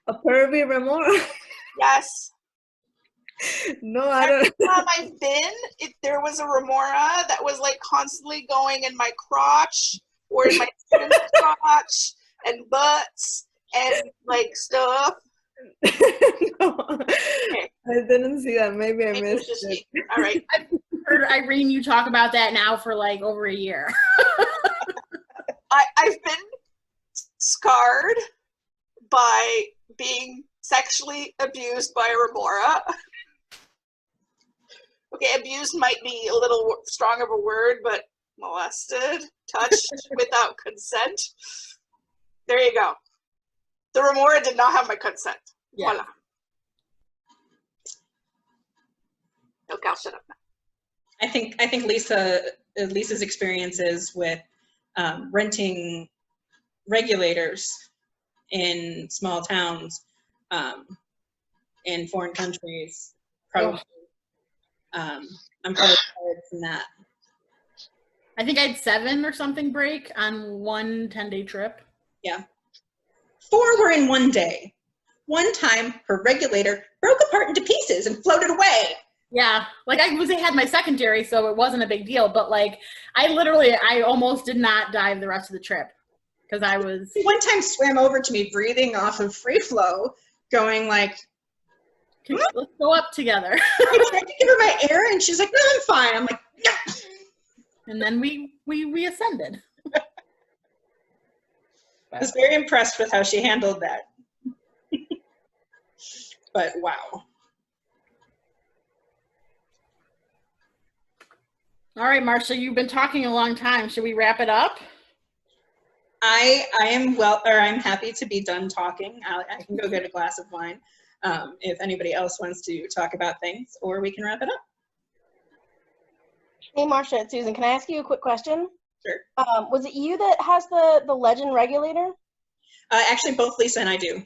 A pervy remora? Yes. No, I don't. Every time I've been, there was a remora that was like constantly going in my crotch or in my student's crotch and butts and like stuff. No, Okay. I didn't see that. Maybe I missed it. All right. I've heard Irene, you talk about that now for like over a year. I've been scarred by being sexually abused by a remora. Okay, abused might be a little strong of a word, but molested, touched without consent. There you go. The remora did not have my consent. Yeah. Voila. Okay, I'll shut up now. I think Lisa's experiences with renting regulators in small towns, in foreign countries, probably. I'm probably tired from that. I think I had 7 or something break on one 10-day trip. Yeah. 4 were in one day. One time, her regulator broke apart into pieces and floated away. Yeah, like I had my secondary, so it wasn't a big deal. But like, I almost did not dive the rest of the trip because I was. One time swam over to me, breathing off of free flow, going like, Let's go up together. I tried to give her my air, and she's like, no, I'm fine. I'm like, yeah. And then we ascended. I was very impressed with how she handled that. But wow. All right, Marcia, you've been talking a long time. Should we wrap it up? I I'm happy to be done talking. I can go get a glass of wine if anybody else wants to talk about things, or we can wrap it up. Hey, Marcia, it's Susan. Can I ask you a quick question? Sure. Was it you that has the legend regulator? Actually, both Lisa and I do,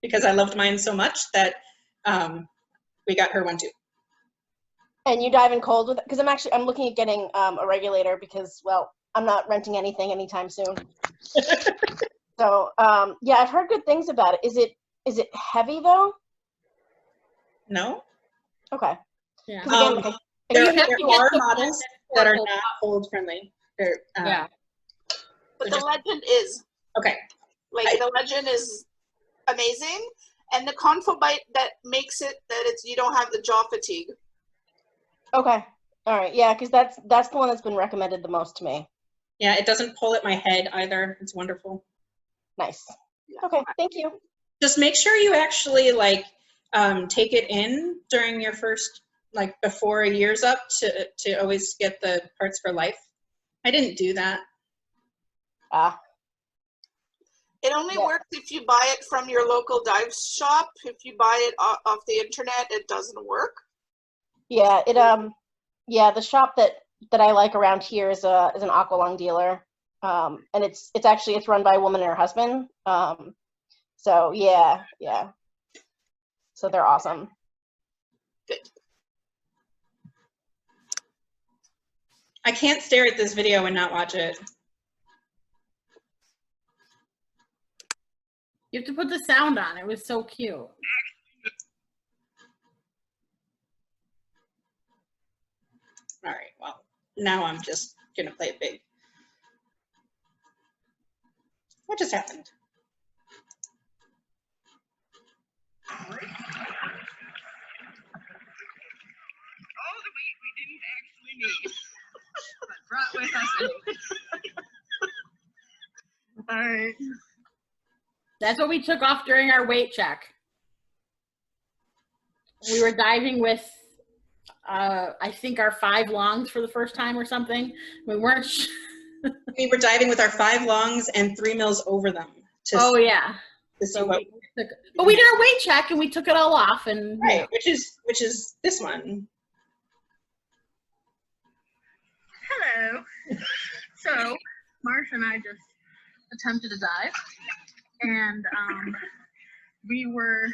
because I loved mine so much that we got her one too. And you dive in cold with it? Because I'm looking at getting a regulator because, well, I'm not renting anything anytime soon. So yeah, I've heard good things about it. Is it heavy though? No. Okay. Yeah. There You have to get are the models that are not cold friendly. Yeah. But the legend is. Okay. Like the legend is amazing, and the Confo Bite that makes it that you don't have the jaw fatigue. Okay. All right. Yeah, because that's the one that's been recommended the most to me. Yeah, it doesn't pull at my head either. It's wonderful. Nice. Okay. Thank you. Just make sure you actually like take it in during your first, like before a year's up, to always get the parts for life. I didn't do that. It only works if you buy it from your local dive shop. If you buy it off the internet, it doesn't work. Yeah. Yeah, the shop that I like around here is an aqualung dealer, and it's run by a woman and her husband. So yeah. So they're awesome. Good. I can't stare at this video and not watch it. You have to put the sound on. It was so cute. All right, well, now I'm just gonna play it big. What just happened? Oh, wait, we didn't actually need. But brought with us. All right. That's what we took off during our weight check. We were diving with, I think, our 5 longs for the first time or something. We weren't. We were diving with our 5 longs and 3 mils over them. Oh yeah. To see So what, but we did our weight check and we took it all off, and right, which is this one. Hello. So, Marcia and I just attempted a dive, and we were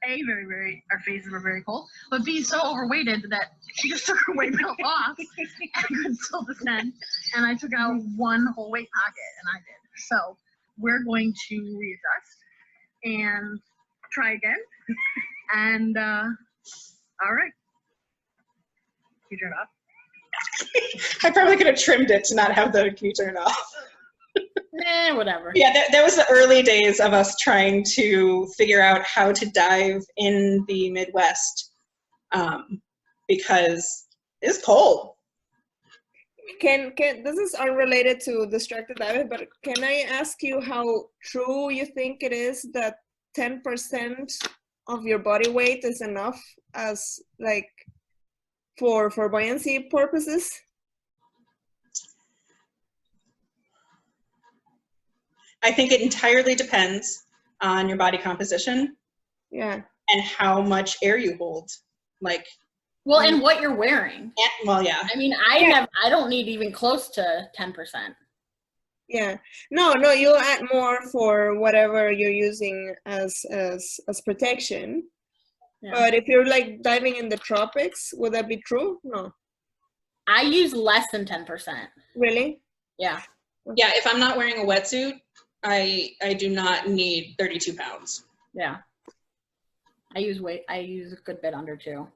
our faces were very cold, but B, so overweighted that she just took her weight belt off and could still descend, and I took out one whole weight pocket, and I did. So we're going to readjust and try again, and all right. You turn it off? I probably could have trimmed it to not have the can you turn it off. Whatever. Yeah, that was the early days of us trying to figure out how to dive in the Midwest, because it's cold. Can this is unrelated to distracted diving, but can I ask you how true you think it is that 10% of your body weight is enough as like for buoyancy purposes? I think it entirely depends on your body composition. Yeah. And how much air you hold. Like, well, and what you're wearing. well, yeah. I mean, I don't need even close to 10%. Yeah. No, you'll add more for whatever you're using as protection. Yeah. But if you're like diving in the tropics, would that be true? No. I use less than 10%. Really? Yeah. Yeah, if I'm not wearing a wetsuit, I do not need 32 pounds. Yeah. I use a good bit under 2.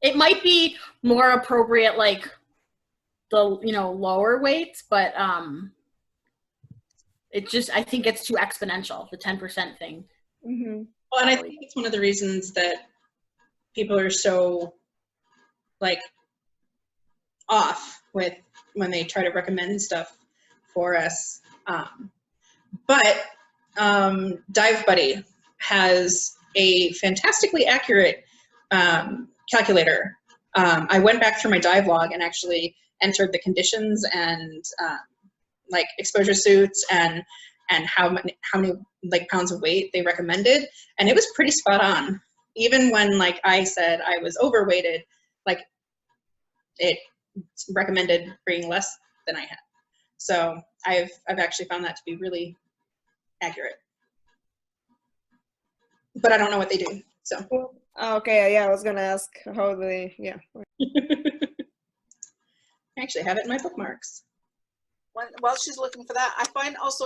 It might be more appropriate, like the, you know, lower weights, but it just, I think it's too exponential, the 10% thing. Mm-hmm. Well, and I think it's one of the reasons that people are so like off with when they try to recommend stuff for us. But Dive Buddy has a fantastically accurate calculator. I went back through my dive log and actually entered the conditions and like exposure suits and how many like pounds of weight they recommended, and it was pretty spot on. Even when like I said I was overweighted, like it recommended bringing less than I had. So I've actually found that to be really accurate. But I don't know what they do. So Okay, yeah, I was gonna ask how they, yeah. I actually have it in my bookmarks. While she's looking for that, I find also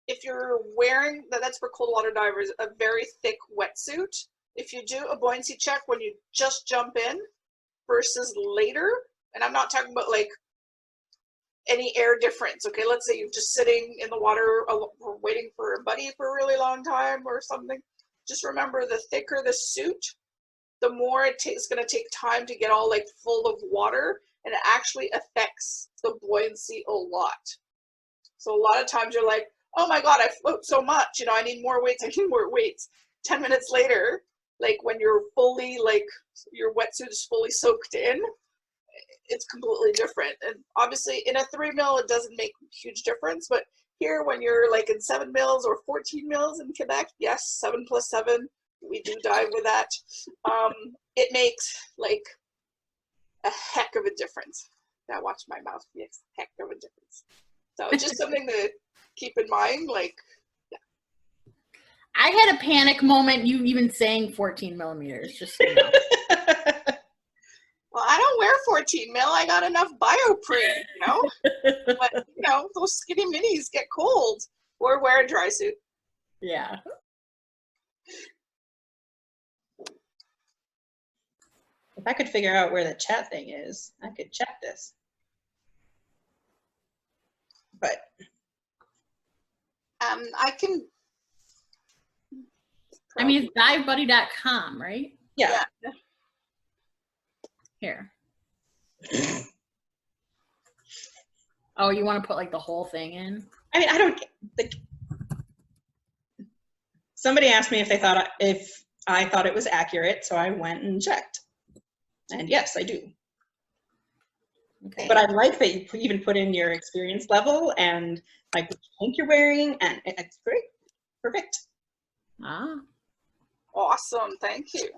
if you're wearing, that's for cold water divers, a very thick wetsuit, if you do a buoyancy check when you just jump in versus later, and I'm not talking about like any air difference, okay? Let's say you're just sitting in the water waiting for a buddy for a really long time or something. Just remember, the thicker the suit, the more it's going to take time to get all like full of water, and it actually affects the buoyancy a lot. So a lot of times you're like, oh my God, I float so much, you know, I need more weights, I need more weights. 10 minutes later, like when you're fully, like your wetsuit is fully soaked in, it's completely different. And obviously in a 3 mil, it doesn't make a huge difference, but here when you're like in 7 mils or 14 mils in Quebec, yes, 7+7, we do dive with that. It makes like a heck of a difference. Now watch my mouth, yes, heck of a difference. So it's just something to keep in mind, like, yeah. I had a panic moment, you even saying 14 millimeters, just so you know. Well, I don't wear 14 mil. I got enough bioprene, you know? But, you know, those skinny minis get cold. Or wear a dry suit. Yeah. If I could figure out where the chat thing is, I could check this. But I can. I mean, it's divebuddy.com, right? yeah. Here. Oh, you want to put like the whole thing in? I mean, I don't. Somebody asked me if I thought it was accurate, so I went and checked. And yes, I do. Okay. But I like that you even put in your experience level and like which tank you're wearing, and it's great. Perfect. Ah. Awesome. Thank you.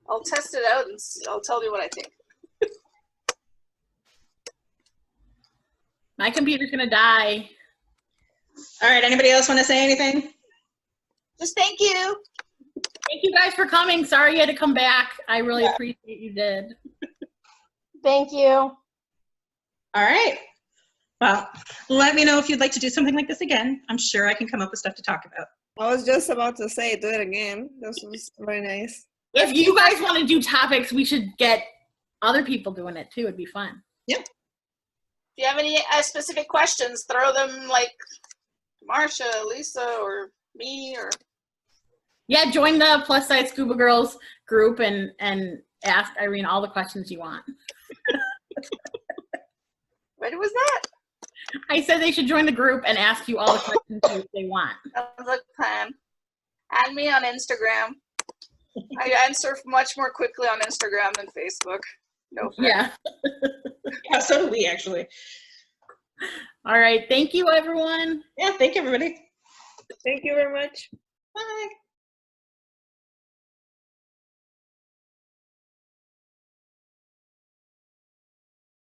I'll test it out and I'll tell you what I think. My computer's gonna die. All right. Anybody else want to say anything? Just thank you. Thank you guys for coming. Sorry you had to come back. I really appreciate you did. Thank you. All right. Well, let me know if you'd like to do something like this again. I'm sure I can come up with stuff to talk about. I was just about to say, do it again. This was very nice. If you guys want to do topics, we should get other people doing it too. It'd be fun. Yep. If you have any specific questions, throw them like Marsha, Lisa, or me, or Yeah, join the Plus Size Scuba Girls group and ask Irene all the questions you want. what was that? I said they should join the group and ask you all the questions they want. Sounds like a plan. Add me on Instagram. I answer much more quickly on Instagram than Facebook. No fair. Yeah. Yeah, so do we actually. All right. Thank you, everyone. Yeah, thank you, everybody. Thank you very much. Bye.